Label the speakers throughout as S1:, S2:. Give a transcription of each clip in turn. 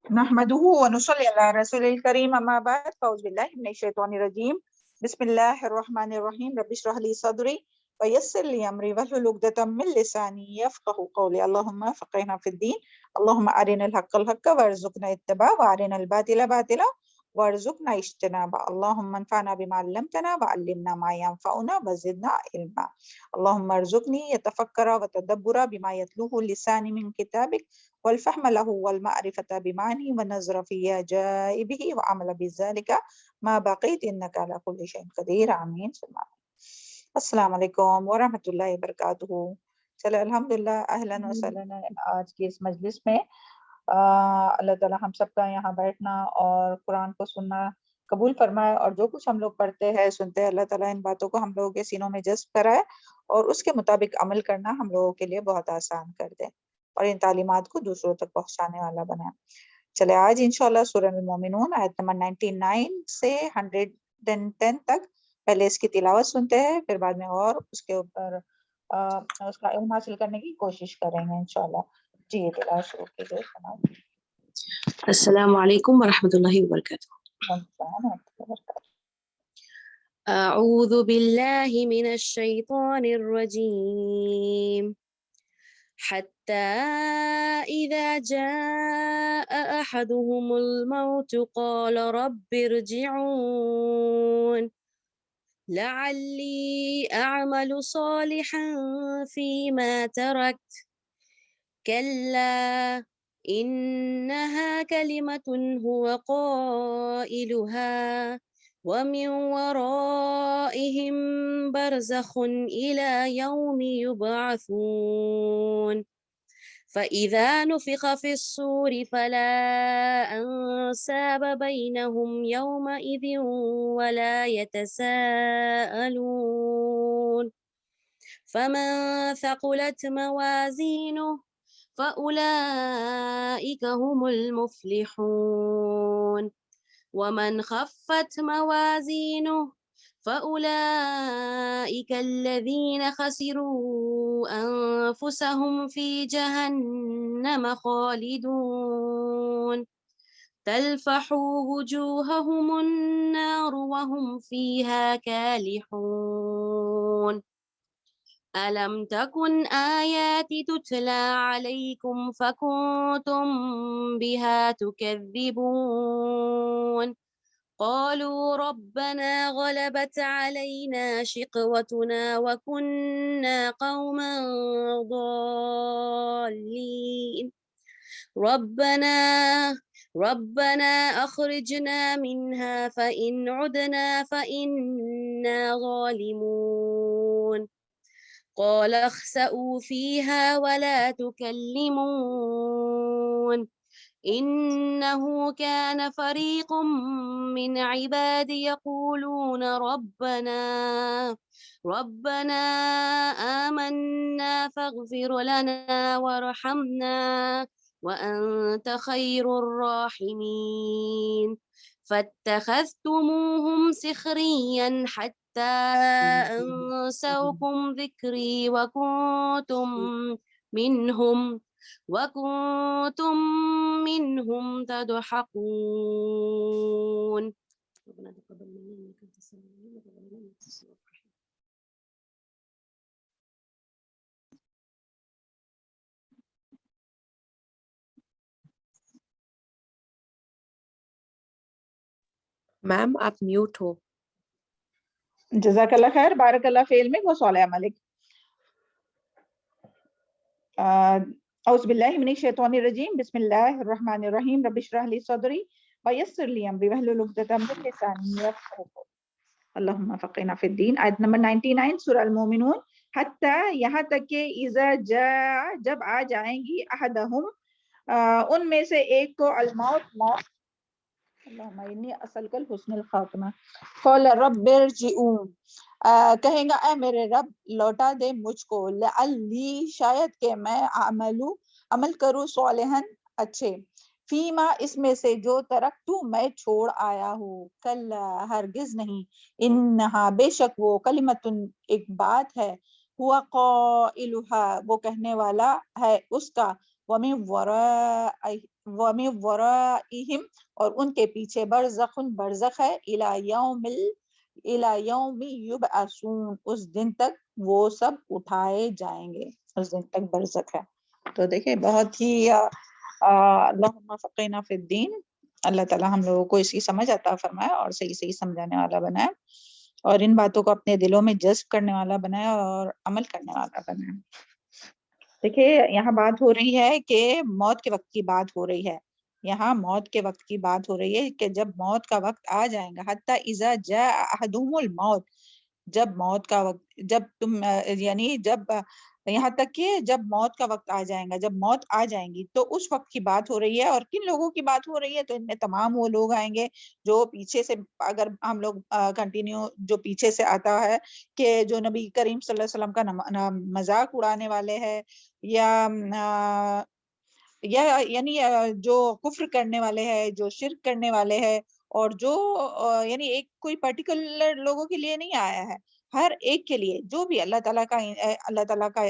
S1: نحمده ونصلي على رسول الكريم اما بعد فاعوذ بالله من الشيطان الرجيم بسم الله الرحمن الرحيم رب اشرح لي صدري ويسر لي امري واحلل عقدة من لساني يفقهوا قولي اللهم فقهنا في الدين اللهم ارنا الحق حقا وارزقنا اتباعه وارنا الباطل باطلا وارزقنا اجتنابه اللهم انفعنا بما علمتنا وعلمنا ما ينفعنا وزدنا علما اللهم ارزقني يتفكر وتدبر بما يتلوه لساني من كتابك والفهم له والمعرفة بمعنى ونظر في عجائبه وعمل بذلك ما بقيت إنك على كل شيء قدیر آمین ثم آمین۔ السلام علیکم ورحمۃ اللہ وبرکاتہ۔ چلے الحمدللہ اہلاً و سہلاً آج کی اس مجلس میں اللہ تعالی ہم سب کا یہاں بیٹھنا اور قرآن کو سننا قبول فرمائے، اور جو کچھ ہم لوگ پڑھتے ہیں سنتے ہیں اللہ تعالیٰ ان باتوں کو ہم لوگوں کے سینوں میں جذب کرائے اور اس کے مطابق عمل کرنا ہم لوگوں کے لیے بہت آسان کر دے اور ان تعلیمات کو دوسروں تک پہنچانے والا بنائے۔ چلے آج انشاءاللہ سورہ المومنون آیت نمبر 99 سے 110 تک پہلے اس کی تلاوت سنتے ہیں، پھر بعد میں اور اس کے اوپر اس کا علم حاصل کرنے کی کوشش کریں گے انشاءاللہ۔ جی یہ تلاوت شروع کیجیے۔
S2: السلام علیکم ورحمۃ اللہ وبرکاتہ۔ اعوذ باللہ من الشیطان الرجیم حتى إذا جاء أحدهم الموت قال رب ارجعون لعلي أعمل صالحا فيما تركت كلا إنها كلمة هو قائلها ومن ورائهم برزخ إلى يوم يبعثون فإذا نفخ في الصور فلا أنساب بينهم يومئذ ولا يتساءلون فمن ثقلت موازينه فأولئك هم المفلحون ومن خفت موازينه فأولئك الذين خسروا أنفسهم في جهنم خالدون تلفح وجوههم النار وهم فيها كالحون ألم تكن آياتي تتلى عليكم فكنتم بها تكذبون قالوا ربنا غلبت علينا شقوتنا وكنا قوما ضالين ربنا أخرجنا منها فإن عدنا فإنا ظالمون قال اخسئوا فيها ولا تكلمون إنه كان فريق من عبادي يقولون ربنا آمنا فاغفر لنا وارحمنا وأنت خير الراحمين فاتخذتموهم سخريا حتى أنسوكم ذكري وكنتم منهم تضحكون ربنا تقبل منا إنك أنت السميع العليم وتب علينا إنك أنت التواب الرحيم۔
S3: میم آپ میوٹ ہو۔
S1: جزاک اللہ خیر، بارک اللہ فی علمک و صالح عملک۔ اعوذ باللہ من الشیطان الرجیم بسم اللہ الرحمن الرحیم رب اشرح لی صدری ویسر لی امری واحلل عقدۃ من لسانی یفقہوا قولی اللہم فقہنا فی الدین۔ آیت نمبر 99 سورہ المومنون۔ حتی یہاں تک کہ اذا جاء جب آ جائیں گی احدہم ان میں سے ایک کو الموت موت اللہم انی اسألک الحسن الخاتمہ قال رب ارجعون کہیں گا اے میرے رب لوٹا دے مجھ کو لعلی شاید کہ میں عمل کروں صالحاً اچھے فیما اس میں سے جو ترکتو میں چھوڑ آیا ہوں کلا ہرگز نہیں انہا بے شک وہ کلمتن ایک بات ہے ہوا قائلہا وہ کہنے والا ہے اس کا وَمِن وَرَائِهِمْ اور ان کے پیچھے برزخ ہے الی یوم یبعثون اس دن تک وہ سب اٹھائے جائیں گے، اس دن تک برزخ ہے۔ تو دیکھیں بہت ہی اللہم فقہنا فی الدین، اللہ تعالیٰ ہم لوگوں کو اس کی سمجھ عطا فرمائے اور صحیح صحیح سمجھانے والا بنائے، اور ان باتوں کو اپنے دلوں میں جذب کرنے والا بنائے اور عمل کرنے والا بنائے۔ دیکھیے یہاں بات ہو رہی ہے کہ موت کے وقت کی بات ہو رہی ہے، یہاں موت کے وقت کی بات ہو رہی ہے کہ جب موت کا وقت آ جائے گا، حتی اذا جاء احدهم الموت، جب موت کا وقت، جب تم یعنی جب یہاں تک کہ جب موت کا وقت آ جائے گا، جب موت آ جائیں گی تو اس وقت کی بات ہو رہی ہے۔ اور کن لوگوں کی بات ہو رہی ہے؟ تو ان میں تمام وہ لوگ آئیں گے جو پیچھے سے، اگر ہم لوگ کنٹینیو جو پیچھے سے آتا ہے کہ جو نبی کریم صلی اللہ علیہ وسلم کا مذاق اڑانے والے ہیں، یا یعنی جو کفر کرنے والے ہیں، جو شرک کرنے والے ہیں، اور جو یعنی ایک کوئی پرٹیکولر لوگوں کے لیے نہیں آیا ہے، ہر ایک کے لیے، جو بھی اللہ تعالیٰ کا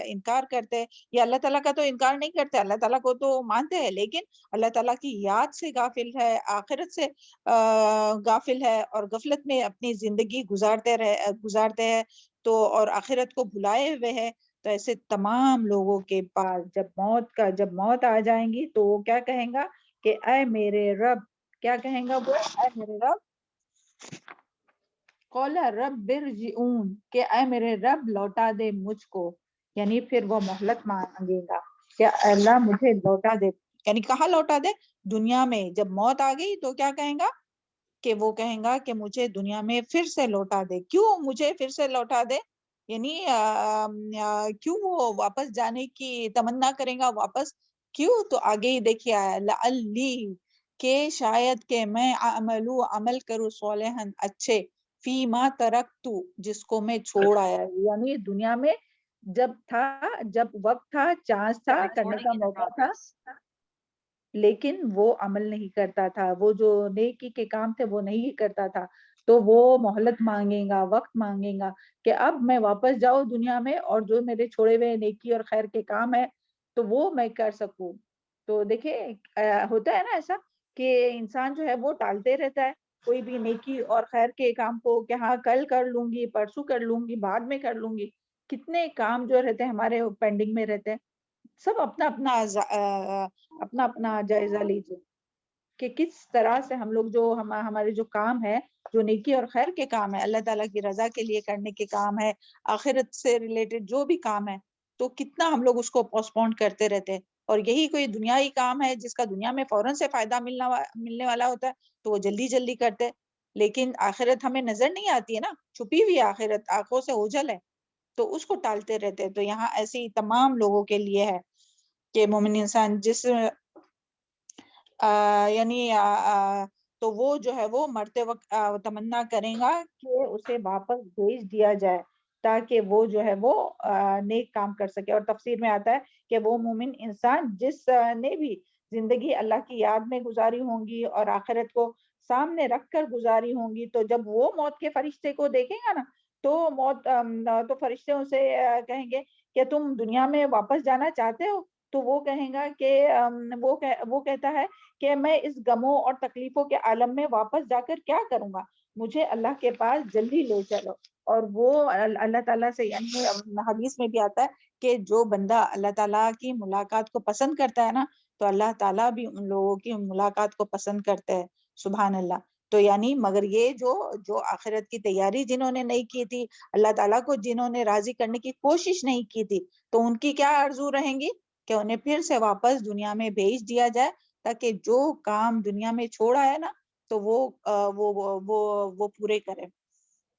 S1: انکار کرتے ہیں، یا اللہ تعالیٰ کا تو انکار نہیں کرتے، اللہ تعالیٰ کو تو مانتے ہیں، لیکن اللہ تعالیٰ کی یاد سے غافل ہے، آخرت سے غافل ہے، اور غفلت میں اپنی زندگی گزارتے ہیں تو، اور آخرت کو بھلائے ہوئے ہے، تو ایسے تمام لوگوں کے پاس جب موت آ جائیں گی تو وہ کیا کہیں گا کہ اے میرے رب، کیا کہیں گا وہ؟ اے میرے رب، قَالَ رَبِّ ارْجِعُونِ کہ اے میرے رب لوٹا دے مجھ کو، یعنی پھر وہ مہلت مانگے گا کہ اللہ مجھے لوٹا دے، یعنی کہاں لوٹا دے؟ دنیا میں۔ جب موت آ گئی تو کیا کہیں گا کہ وہ کہیں گا کہ مجھے دنیا میں پھر سے لوٹا دے۔ کیوں مجھے پھر سے لوٹا دے؟ یعنی کیوں وہ واپس جانے کی تمنا کریں گا؟ واپس کیوں؟ تو آگے ہی دیکھیے لعلی کہ شاید کہ میں عمل کروں صالحا اچھے، فی ما ترکتو جس کو میں چھوڑ آیا، یعنی دنیا میں جب وقت تھا، چانس تھا، کرنے کا موقع تھا، لیکن وہ عمل نہیں کرتا تھا، وہ جو نیکی کے کام تھے وہ نہیں کرتا تھا، تو وہ مہلت مانگے گا، وقت مانگے گا کہ اب میں واپس جاؤں دنیا میں، اور جو میرے چھوڑے ہوئے نیکی اور خیر کے کام ہے تو وہ میں کر سکوں۔ تو دیکھیں ہوتا ہے نا ایسا کہ انسان جو ہے وہ ٹالتے رہتا ہے کوئی بھی نیکی اور خیر کے کام کو، کہ ہاں کل کر لوں گی، پرسوں کر لوں گی، بعد میں کر لوں گی۔ کتنے کام جو رہتے ہیں ہمارے پینڈنگ میں رہتے ہیں۔ سب اپنا اپنا جائزہ لیجیے کہ کس طرح سے ہم لوگ جو ہمارے جو کام ہے، جو نیکی اور خیر کے کام ہے، اللہ تعالیٰ کی رضا کے لیے کرنے کے کام ہے، آخرت سے ریلیٹڈ جو بھی کام ہے، تو کتنا ہم لوگ اس کو پوسٹ پون کرتے رہتے ہیں۔ اور یہی کوئی دنیائی کام ہے جس کا دنیا میں فوراً سے فائدہ ملنے والا ہوتا ہے تو وہ جلدی جلدی کرتے، لیکن آخرت ہمیں نظر نہیں آتی ہے نا، چھپی ہوئی آخرت آنکھوں سے اوجھل ہے، تو اس کو ٹالتے رہتے۔ تو یہاں ایسے ہی تمام لوگوں کے لیے ہے کہ مومن انسان جس یعنی تو وہ جو ہے وہ مرتے وقت تمنا کرے گا کہ اسے واپس بھیج دیا جائے تاکہ وہ جو ہے وہ نیک کام کر سکے۔ اور تفسیر میں آتا ہے کہ وہ مومن انسان جس نے بھی زندگی اللہ کی یاد میں گزاری ہوں گی اور آخرت کو سامنے رکھ کر گزاری ہوں گی، تو جب وہ موت کے فرشتے کو دیکھیں گا نا تو فرشتے اسے کہیں گے کہ تم دنیا میں واپس جانا چاہتے ہو؟ تو وہ کہیں گا کہ وہ کہتا ہے کہ میں اس غموں اور تکلیفوں کے عالم میں واپس جا کر کیا کروں گا، مجھے اللہ کے پاس جلدی لے چلو۔ اور وہ اللہ تعالیٰ سے، یعنی حدیث میں بھی آتا ہے کہ جو بندہ اللہ تعالیٰ کی ملاقات کو پسند کرتا ہے نا، تو اللہ تعالیٰ بھی ان لوگوں کی ملاقات کو پسند کرتے ہیں، سبحان اللہ۔ تو یعنی مگر یہ جو آخرت کی تیاری جنہوں نے نہیں کی تھی، اللہ تعالیٰ کو جنہوں نے راضی کرنے کی کوشش نہیں کی تھی، تو ان کی کیا آرزو رہیں گی کہ انہیں پھر سے واپس دنیا میں بھیج دیا جائے تاکہ جو کام دنیا میں چھوڑا ہے نا تو وہ پورے کرے۔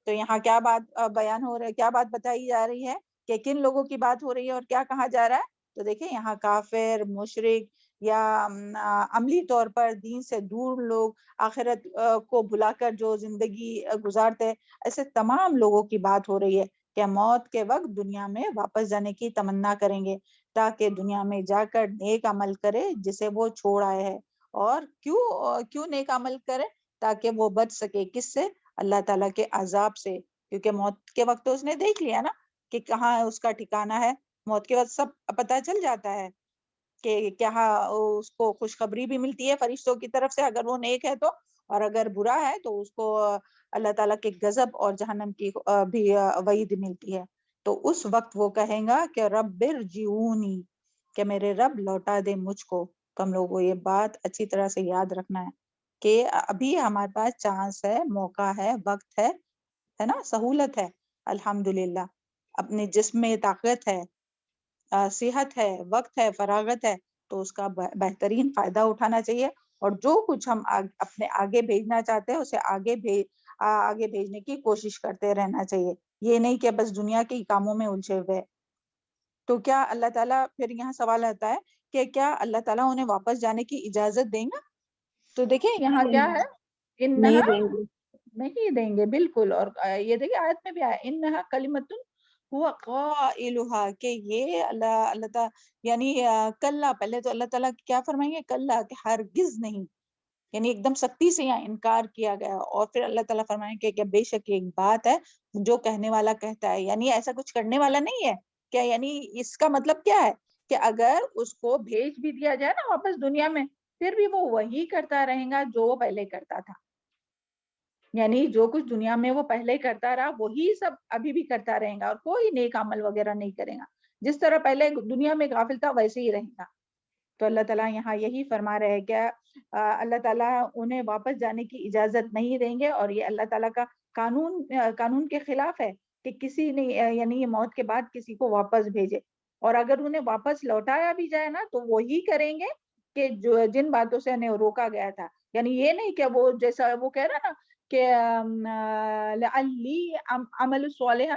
S1: تو یہاں کیا بات بیان ہو رہا ہے، کیا بات بتائی جا رہی ہے کہ کن لوگوں کی بات ہو رہی ہے اور کیا کہا جا رہا ہے؟ تو دیکھیں یہاں کافر، مشرک یا عملی طور پر دین سے دور لوگ، آخرت کو بھلا کر جو زندگی گزارتے، ایسے تمام لوگوں کی بات ہو رہی ہے کہ موت کے وقت دنیا میں واپس جانے کی تمنا کریں گے تاکہ دنیا میں جا کر نیک عمل کرے جسے وہ چھوڑ آئے ہیں۔ اور کیوں نیک عمل کرے؟ تاکہ وہ بچ سکے کس سے؟ اللہ تعالیٰ کے عذاب سے، کیونکہ موت کے وقت تو اس نے دیکھ لیا نا کہ کہاں اس کا ٹھکانہ ہے، موت کے وقت سب پتہ چل جاتا ہے کہ کیا اس کو خوشخبری بھی ملتی ہے فرشتوں کی طرف سے اگر وہ نیک ہے تو، اور اگر برا ہے تو اس کو اللہ تعالیٰ کے غضب اور جہنم کی بھی وعید ملتی ہے. تو اس وقت وہ کہیں گا کہ رب ارجعونی، کہ میرے رب لوٹا دے مجھ کو. تو ہم لوگوں کو یہ بات اچھی طرح سے یاد رکھنا ہے کہ ابھی ہمارے پاس چانس ہے، موقع ہے، وقت ہے نا، سہولت ہے الحمدللہ، اپنے جسم میں طاقت ہے، صحت ہے، وقت ہے، فراغت ہے، تو اس کا بہترین فائدہ اٹھانا چاہیے. اور جو کچھ ہم اپنے آگے بھیجنا چاہتے ہیں اسے آگے بھیجنے کی کوشش کرتے رہنا چاہیے. یہ نہیں کہ بس دنیا کے کاموں میں الجھے ہوئے. تو کیا اللہ تعالیٰ، پھر یہاں سوال آتا ہے کہ کیا اللہ تعالیٰ انہیں واپس جانے کی اجازت دیں گا؟ تو دیکھیں یہاں کیا ہے،
S3: نہیں
S1: انہا
S3: دیں گے.
S1: نہیں دیں گے بالکل. اور یہ دیکھیں آیت میں بھی آیا انہا کلمۃ ہوا قائلھا، کہ یہ اللہ تعالیٰ یعنی کلا، پہلے تو اللہ تعالیٰ کیا فرمائیں گے، کلا، کہ ہرگز نہیں، یعنی ایک دم سختی سے یہاں انکار کیا گیا. اور پھر اللہ تعالیٰ فرمائیں کہ بے شک ایک بات ہے جو کہنے والا کہتا ہے، یعنی ایسا کچھ کرنے والا نہیں ہے کیا. یعنی اس کا مطلب کیا ہے کہ اگر اس کو بھیج بھی دیا جائے نا واپس دنیا میں، پھر بھی وہ وہی کرتا رہے گا جو وہ پہلے کرتا تھا. یعنی جو کچھ دنیا میں وہ پہلے کرتا رہا وہی سب ابھی بھی کرتا رہے گا، اور کوئی نیک عمل وغیرہ نہیں کرے گا. جس طرح پہلے دنیا میں غافل تھا ویسے ہی رہے گا. تو اللہ تعالیٰ یہاں یہی فرما رہے ہیں کہ اللہ تعالیٰ انہیں واپس جانے کی اجازت نہیں دیں گے. اور یہ اللہ تعالیٰ کا قانون کے خلاف ہے کہ کسی نے یعنی موت کے بعد کسی کو واپس بھیجے. اور اگر انہیں واپس لوٹایا بھی جائے نا تو وہی کریں گے کہ جن باتوں سے انہیں روکا گیا تھا. یعنی یہ نہیں کہ وہ جیسا وہ کہہ رہا نا کہ لعلی عمل صالحہ،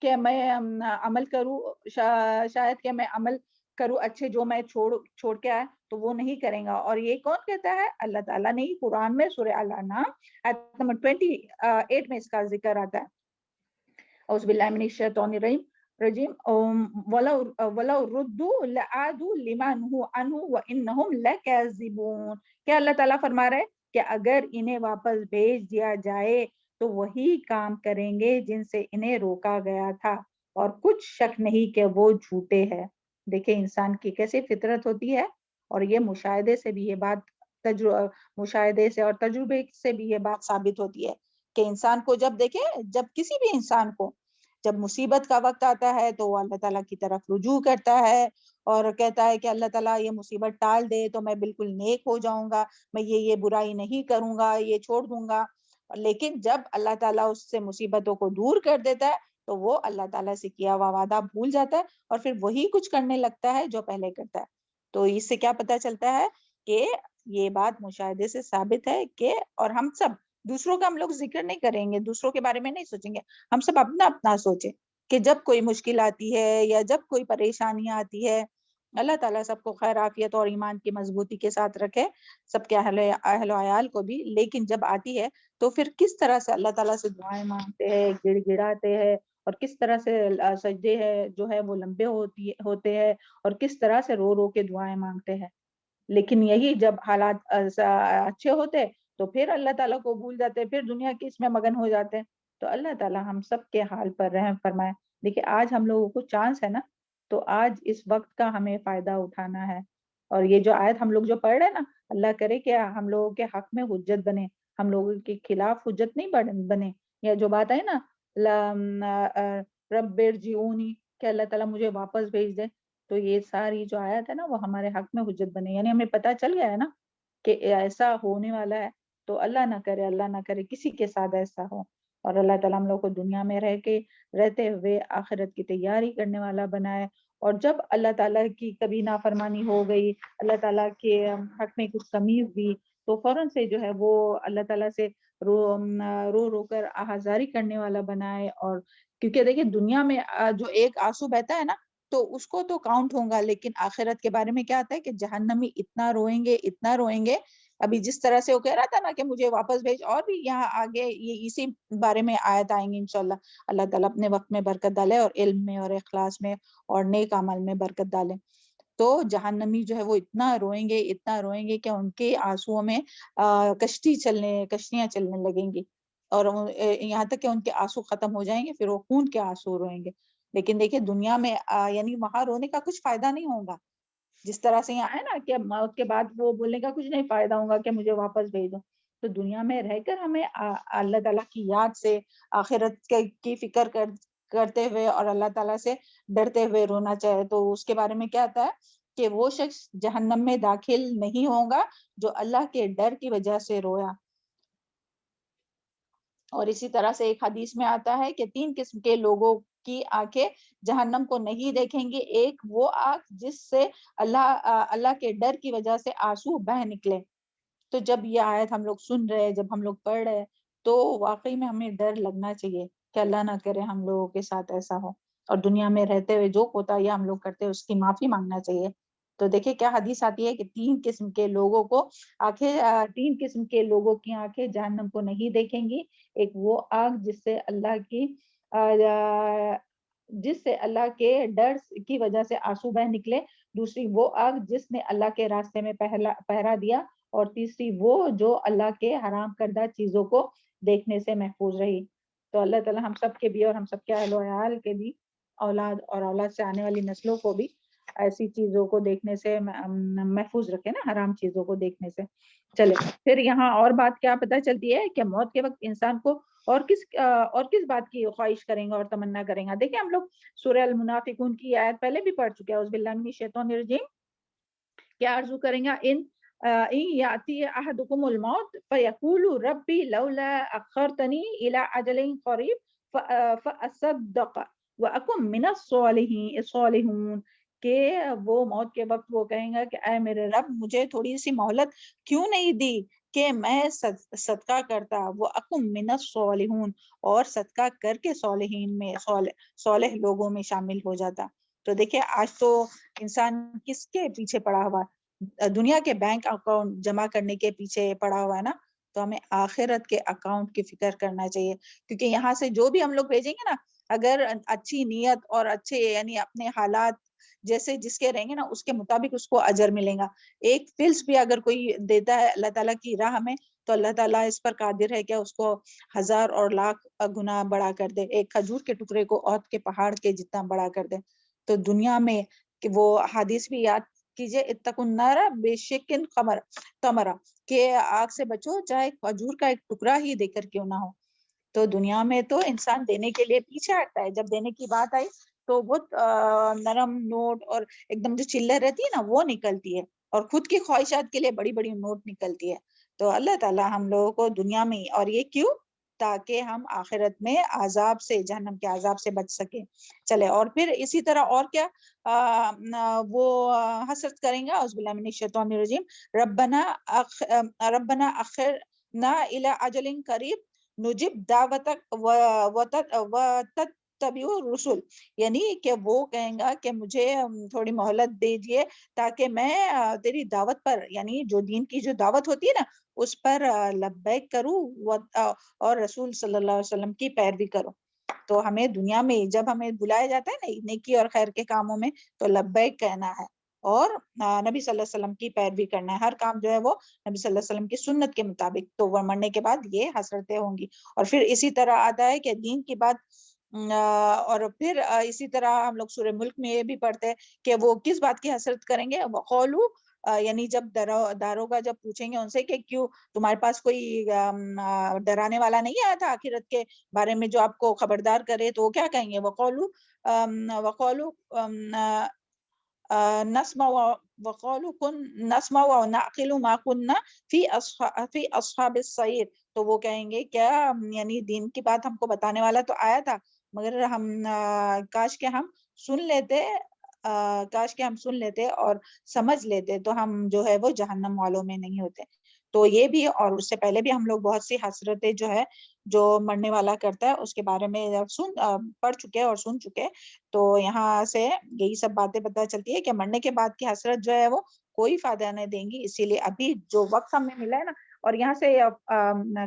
S1: کہ میں عمل کروں، شاید کہ میں عمل کروں اچھے جو میں چھوڑ کے آیا، تو وہ نہیں کریں گا. اور یہ کون کہتا ہے؟ اللہ تعالیٰ نے. قرآن میں سورہ الانعام آیت نمبر 28 میں اس کا ذکر آتا ہے. اعوذ باللہ من الشیطان الرجیم وَلَوْ رُدُّوا لَعَادُوا لِمَا نُهُوا عَنْهُ وَإِنَّهُمْ لَكَاذِبُونَ. کہ اللہ تعالیٰ فرما رہے کہ اگر انہیں واپس بھیج دیا جائے تو وہی کام کریں گے جن سے انہیں روکا گیا تھا، اور کچھ شک نہیں کہ وہ جھوٹے ہیں. دیکھیں انسان کی کیسے فطرت ہوتی ہے. اور یہ مشاہدے سے بھی یہ بات مشاہدے سے اور تجربے سے بھی یہ بات ثابت ہوتی ہے کہ انسان کو جب کسی بھی انسان کو جب مصیبت کا وقت آتا ہے تو وہ اللہ تعالیٰ کی طرف رجوع کرتا ہے اور کہتا ہے کہ اللہ تعالیٰ یہ مصیبت ٹال دے تو میں بالکل نیک ہو جاؤں گا، میں یہ برائی نہیں کروں گا، یہ چھوڑ دوں گا. لیکن جب اللہ تعالیٰ اس سے مصیبتوں کو دور کر دیتا ہے تو وہ اللہ تعالیٰ سے کیا ہوا وعدہ بھول جاتا ہے اور پھر وہی کچھ کرنے لگتا ہے جو پہلے کرتا ہے. تو اس سے کیا پتہ چلتا ہے کہ یہ بات مشاہدے سے ثابت ہے کہ، اور ہم سب دوسروں کا ہم لوگ ذکر نہیں کریں گے، دوسروں کے بارے میں نہیں سوچیں گے، ہم سب اپنا اپنا سوچیں کہ جب کوئی مشکل آتی ہے یا جب کوئی پریشانی آتی ہے، اللہ تعالیٰ سب کو خیر عافیت اور ایمان کی مضبوطی کے ساتھ رکھے، سب کے اہل و عیال کو بھی. لیکن جب آتی ہے تو پھر کس طرح سے اللہ تعالیٰ سے دعائیں مانگتے ہیں، گڑ گڑاتے ہیں، اور کس طرح سے سجدے جو ہے وہ لمبے ہوتے ہیں، اور کس طرح سے رو رو کے دعائیں مانگتے ہیں. لیکن یہی جب حالات اچھے ہوتے تو پھر اللہ تعالیٰ کو بھول جاتے، پھر دنیا کی اس میں مگن ہو جاتے. تو اللہ تعالیٰ ہم سب کے حال پر رحم فرمائے. دیکھیں آج ہم لوگوں کو چانس ہے نا، تو آج اس وقت کا ہمیں فائدہ اٹھانا ہے. اور یہ جو آیت ہم لوگ جو پڑھ رہے ہیں نا، اللہ کرے کہ ہم لوگوں کے حق میں حجت بنے، ہم لوگوں کے خلاف حجت نہیں بنے. یا جو بات ہے نا رب ارجعونی، کہ اللہ تعالیٰ مجھے واپس بھیج دے، تو یہ ساری جو آیت ہے نا وہ ہمارے حق میں حجت بنے. یعنی ہمیں پتہ چل گیا ہے نا کہ ایسا ہونے والا ہے. تو اللہ نہ کرے کسی کے ساتھ ایسا ہو. اور اللہ تعالیٰ ہم لوگ کو دنیا میں رہتے ہوئے آخرت کی تیاری کرنے والا بنائے. اور جب اللہ تعالیٰ کی کبھی نافرمانی ہو گئی، اللہ تعالیٰ کے حق میں کچھ کمی ہوئی، تو فوراً سے جو ہے وہ اللہ تعالیٰ سے رو کر آہذاری کرنے والا بنائے. اور کیونکہ دیکھیں دنیا میں جو ایک آنسو بہتا ہے نا تو اس کو تو کاؤنٹ ہوگا، لیکن آخرت کے بارے میں کیا آتا ہے کہ جہنمی اتنا روئیں گے. ابھی جس طرح سے وہ کہہ رہا تھا نا کہ مجھے واپس بھیج، اور بھی یہاں آگے یہ اسی بارے میں آیت آئیں گی انشاءاللہ. اللہ تعالیٰ اپنے وقت میں برکت ڈالے اور علم میں اور اخلاص میں اور نیک عمل میں برکت ڈالے. تو جہنمی جو ہے وہ اتنا روئیں گے کہ ان کے آنسوؤں میں کشتیاں چلنے لگیں گی، اور یہاں تک کہ ان کے آنسو ختم ہو جائیں گے، پھر وہ خون کے آنسو روئیں گے. لیکن دیکھیں دنیا میں یعنی وہاں رونے کا کچھ فائدہ نہیں ہوگا. جس طرح سے یہاں ہے نا کہ موت کے بعد وہ بولنے کا کچھ نہیں فائدہ ہوگا کہ مجھے واپس بھیج دو. تو دنیا میں رہ کر ہمیں اللہ تعالیٰ کی یاد سے آخرت کی فکر کرتے ہوئے اور اللہ تعالیٰ سے ڈرتے ہوئے رونا چاہے. تو اس کے بارے میں کیا آتا ہے کہ وہ شخص جہنم میں داخل نہیں ہوگا جو اللہ کے ڈر کی وجہ سے رویا. اور اسی طرح سے ایک حدیث میں آتا ہے کہ 3 قسم کے لوگوں کی آنکھیں جہنم کو نہیں دیکھیں گی. ایک وہ آنکھ جس سے اللہ کے ڈر کی وجہ سے آنسو بہہ نکلے. تو جب یہ آیت ہم لوگ سن رہے, جب ہم لوگ پڑھ رہے, تو واقعی میں ہمیں ڈر لگنا چاہیے کہ اللہ نہ کرے ہم لوگوں کے ساتھ ایسا ہو, اور دنیا میں رہتے ہوئے جو کوتاہیاں ہم لوگ کرتے ہیں اس کی معافی مانگنا چاہیے. تو دیکھیں کیا حدیث آتی ہے کہ 3 قسم کے لوگوں کو آنکھیں 3 قسم کے لوگوں کی آنکھیں جہنم کو نہیں دیکھیں گی. ایک وہ آنکھ جس سے اللہ کے ڈر کی وجہ سے آنسو بہ نکلے. دوسری وہ آنکھ جس نے اللہ کے راستے میں پہرا دیا. اور تیسری وہ جو اللہ کے حرام کردہ چیزوں کو دیکھنے سے محفوظ رہی. تو اللہ تعالیٰ ہم سب کے بھی اور ہم سب کے اہل و عیال کے بھی, اولاد اور اولاد سے آنے والی نسلوں کو بھی ایسی چیزوں کو دیکھنے سے محفوظ رکھے نا, حرام چیزوں کو دیکھنے سے. چلے پھر یہاں اور بات کیا پتہ چلتی ہے کہ موت کے وقت انسان کو اور کس بات کی خواہش کریں گا اور تمنا کریں گا. دیکھیں ہم لوگ سورہ المنافقون کی آیت پہلے بھی پڑھ چکے ہیں, اعوذ باللہ من الشیطان الرجیم. کیا آرزو کریں گا, ان یاتی احدکم الموت فیقول ربی لولا اخرتنی الی اجل قریب فاصدق واکن من الصالحین. کہ وہ موت کے وقت وہ کہیں گا کہ اے میرے رب مجھے تھوڑی سی مہلت کیوں نہیں دی کہ میں صدقہ کرتا, وہ اکم من الصالحون, اور صدقہ کر کے صالحین میں صالح لوگوں میں شامل ہو جاتا. تو دیکھیں آج تو انسان کس کے پیچھے پڑا ہوا, دنیا کے بینک اکاؤنٹ جمع کرنے کے پیچھے پڑا ہوا ہے نا. تو ہمیں آخرت کے اکاؤنٹ کی فکر کرنا چاہیے, کیونکہ یہاں سے جو بھی ہم لوگ بھیجیں گے نا, اگر اچھی نیت اور اچھے یعنی اپنے حالات جیسے جس کے رہیں گے نا اس کے مطابق اس کو اجر ملے گا. ایک فلس بھی اگر کوئی دیتا ہے اللہ تعالیٰ کی راہ میں, تو اللہ تعالیٰ اس پر قادر ہے کہ اس کو 1000 اور لاکھ گنا بڑا کر دے, ایک کھجور کے ٹکڑے کو احد کے پہاڑ کے جتنا بڑا کر دے. تو دنیا میں کہ وہ حدیث بھی یاد کیجئے, اتقوا النار بشق تمرہ, کہ آگ سے بچو چاہے کھجور کا ایک ٹکڑا ہی دے کر کیوں نہ ہو. تو دنیا میں تو انسان دینے کے لیے پیچھے ہٹتا ہے, جب دینے کی بات آئی تو بہت نرم نوٹ اور ایک دم جو چلر رہتی ہے نا وہ نکلتی ہے, اور خود کی خواہشات کے لیے بڑی بڑی نوٹ نکلتی ہے. تو اللہ تعالیٰ ہم لوگوں کو دنیا میں, اور یہ کیوں, تاکہ ہم آخرت میں عذاب سے, جہنم کے عذاب سے بچ سکیں. چلے اور پھر اسی طرح اور کیا وہ حسرت کریں گا, اعوذ باللہ من الشیطان الرجیم, ربنا اخرنا الی اجل قریب نجب دعوتک وتتبع الرسل. یعنی کہ وہ کہیں گا کہ مجھے تھوڑی مہلت دیجئے تاکہ میں تیری دعوت پر, یعنی جو دین کی جو دعوت ہوتی ہے نا اس پر لبیک کروں اور رسول صلی اللہ علیہ وسلم کی پیروی کروں. تو ہمیں دنیا میں جب ہمیں بلایا جاتا ہے نا نیکی اور خیر کے کاموں میں, تو لبیک کہنا ہے اور نبی صلی اللہ علیہ وسلم کی پیروی کرنا ہے. ہر کام جو ہے وہ نبی صلی اللہ علیہ وسلم کی سنت کے مطابق. تو وہ مرنے کے بعد یہ حسرتیں ہوں گی. اور پھر اسی طرح آتا ہے کہ دین کی بات, اور پھر اسی طرح ہم لوگ سورہ ملک میں یہ بھی پڑھتے ہیں کہ وہ کس بات کی حسرت کریں گے, وقولوا, یعنی جب داروگا جب پوچھیں گے ان سے کہ کیوں تمہارے پاس کوئی ڈرانے والا نہیں آیا تھا آخرت کے بارے میں جو آپ کو خبردار کرے, تو وہ کیا کہیں گے, نسمع ونعقل ما كنا فی اصحاب السعیر. تو وہ کہیں گے کیا یعنی دین کی بات ہم کو بتانے والا تو آیا تھا, مگر ہم کاش کہ ہم سن لیتے اور سمجھ لیتے تو ہم جو ہے وہ جہنم والوں میں نہیں ہوتے. تو یہ بھی, اور اس سے پہلے بھی ہم لوگ بہت سی حسرتیں جو ہے جو مرنے والا کرتا ہے اس کے بارے میں پڑھ چکے اور سن چکے. تو یہاں سے یہی سب باتیں پتہ چلتی ہے کہ مرنے کے بعد کی حسرت جو ہے وہ کوئی فائدہ نہیں دیں گی. اسی لیے ابھی جو وقت ہمیں ملا ہے نا, اور یہاں سے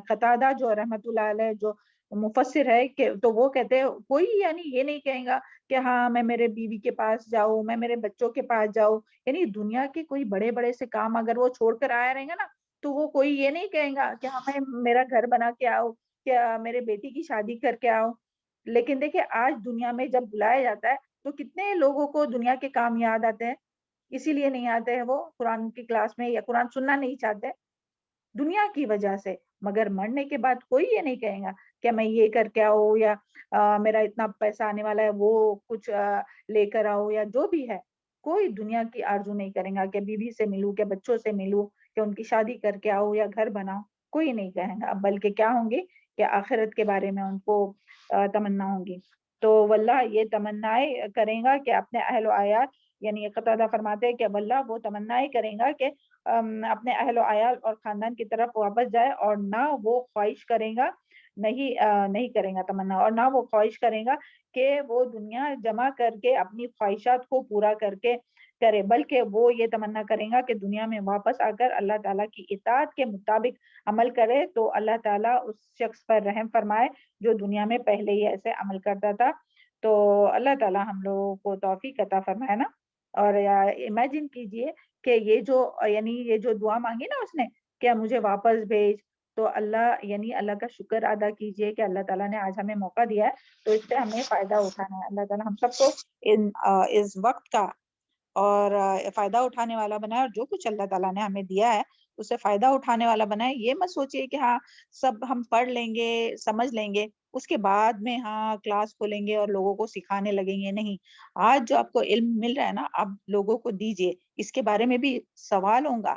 S1: قتادہ جو رحمت اللہ علیہ جو مفسر ہے, کہ تو وہ کہتے ہیں کوئی یعنی یہ نہیں کہیں گا کہ ہاں میں میرے بیوی کے پاس جاؤں, میں میرے بچوں کے پاس جاؤں, یعنی دنیا کے کوئی بڑے بڑے سے کام اگر وہ چھوڑ کر آیا رہیں گا نا, تو وہ کوئی یہ نہیں کہیں گا کہ ہاں میں میرا گھر بنا کے آؤ, کیا میرے بیٹی کی شادی کر کے آؤ. لیکن دیکھیں آج دنیا میں جب بلایا جاتا ہے تو کتنے لوگوں کو دنیا کے کام یاد آتے ہیں, اسی لیے نہیں آتے ہیں وہ قرآن کی کلاس میں، یا قرآن سننا نہیں چاہتے دنیا کی وجہ سے. مگر مرنے کے بعد کوئی یہ نہیں کہے گا کہ میں یہ کر کے آؤں، یا میرا اتنا پیسہ آنے والا ہے وہ کچھ لے کر آؤ، یا جو بھی ہے. کوئی دنیا کی آرزو نہیں کرے گا کہ بیوی سے ملوں، کہ بچوں سے ملوں، کہ ان کی شادی کر کے آؤ یا گھر بناؤ. کوئی نہیں کہے گا. بلکہ کیا ہوں گی کہ آخرت کے بارے میں ان کو تمنا ہوں گی. تو واللہ یہ تمنائیں کرے گا کہ اپنے اہل و عیال، یعنی قتادہ فرماتے ہیں کہ واللہ وہ تمنائیں کرے گا کہ اپنے اہل و عیال اور خاندان کی طرف واپس جائے، اور نہ وہ خواہش کرے گا، نہیں کرے گا تمنا، اور نہ وہ خواہش کرے گا کہ وہ دنیا جمع کر کے اپنی خواہشات کو پورا کر کے کرے، بلکہ وہ یہ تمنا کرے گا کہ دنیا میں واپس آ کر اللہ تعالیٰ کی اطاعت کے مطابق عمل کرے، تو اللہ تعالیٰ اس شخص پر رحم فرمائے جو دنیا میں پہلے ہی ایسے عمل کرتا تھا. تو اللہ تعالیٰ ہم لوگوں کو توفیق عطا فرمائے نا. اور امیجن کیجئے کہ یہ جو دعا مانگی نا اس نے کہ مجھے واپس بھیج، تو اللہ کا شکر ادا کیجئے کہ اللہ تعالیٰ نے آج ہمیں موقع دیا ہے، تو اس سے ہمیں فائدہ اٹھانا ہے. اللہ تعالیٰ ہم سب کو اس وقت کا اور فائدہ اٹھانے والا بنائے، اور جو کچھ اللہ تعالیٰ نے ہمیں دیا ہے اس سے فائدہ اٹھانے والا بنائے. یہ مت سوچئے کہ ہاں سب ہم پڑھ لیں گے، سمجھ لیں گے، اس کے بعد میں ہاں کلاس کھولیں گے اور لوگوں کو سکھانے لگیں گے. نہیں، آج جو آپ کو علم مل رہا ہے نا، آپ لوگوں کو دیجئے. اس کے بارے میں بھی سوال ہوگا،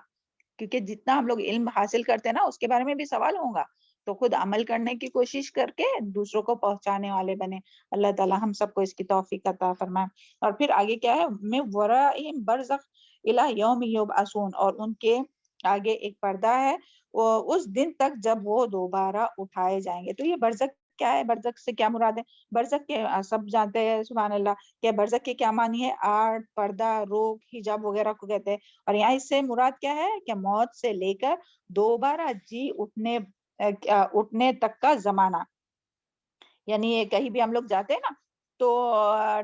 S1: کیونکہ جتنا ہم لوگ علم حاصل کرتے ہیں نا اس کے بارے میں بھی سوال ہوگا. تو خود عمل کرنے کی کوشش کر کے دوسروں کو پہنچانے والے بنے. اللہ تعالیٰ ہم سب کو اس کی توفیق عطا فرمائے. اور پھر آگے کیا ہے، میں ورائہم برزخ الی یوم یبعثون، اور ان کے آگے ایک پردہ ہے وہ اس دن تک جب وہ دوبارہ اٹھائے جائیں گے. تو یہ برزخ کیا ہے؟ برزخ سے کیا مراد ہے؟ برزخ کے سب جانتے ہیں سبحان اللہ کہ برزخ کے کیا معنی ہے، آڑ، پردہ، روک، حجاب وغیرہ کو کہتے ہیں. اور یہاں اس سے مراد کیا ہے کہ موت سے لے کر دوبارہ جی اٹھنے تک کا زمانہ. یعنی کہیں بھی ہم لوگ جاتے ہیں نا تو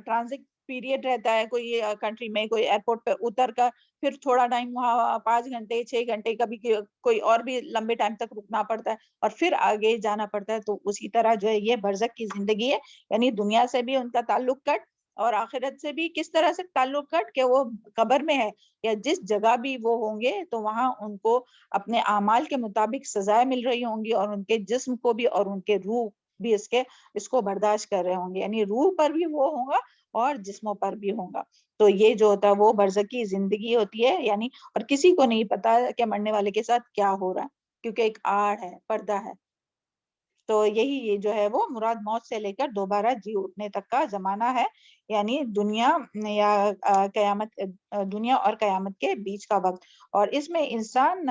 S1: ٹرانزٹ پیریڈ رہتا ہے کوئی کنٹری میں، کوئی ایئرپورٹ پہ اتر کر پھر تھوڑا ٹائم وہاں 5 گھنٹے 6 گھنٹے کبھی کوئی اور بھی لمبے ٹائم تک رکنا پڑتا ہے اور پھر آگے جانا پڑتا ہے. تو اسی طرح جو ہے یہ برزخ کی زندگی ہے، یعنی دنیا سے بھی ان کا تعلق کٹ اور آخرت سے بھی کس طرح سے تعلق کٹ کہ وہ قبر میں ہے یا جس جگہ بھی وہ ہوں گے تو وہاں ان کو اپنے اعمال کے مطابق سزائیں مل رہی ہوں گی، اور ان کے جسم کو بھی اور ان کے روح بھی اس کو برداشت کر رہے ہوں گے. یعنی روح پر بھی وہ ہوگا اور جسموں پر بھی ہوگا. تو یہ جو ہوتا ہے وہ برزخی زندگی ہوتی ہے. یعنی اور کسی کو نہیں پتا کہ مرنے والے کے ساتھ کیا ہو رہا ہے، کیونکہ ایک آڑ ہے، پردہ ہے. تو یہی جو ہے وہ مراد موت سے لے کر دوبارہ جی اٹھنے تک کا زمانہ ہے، یعنی دنیا اور قیامت کے بیچ کا وقت. اور اس میں انسان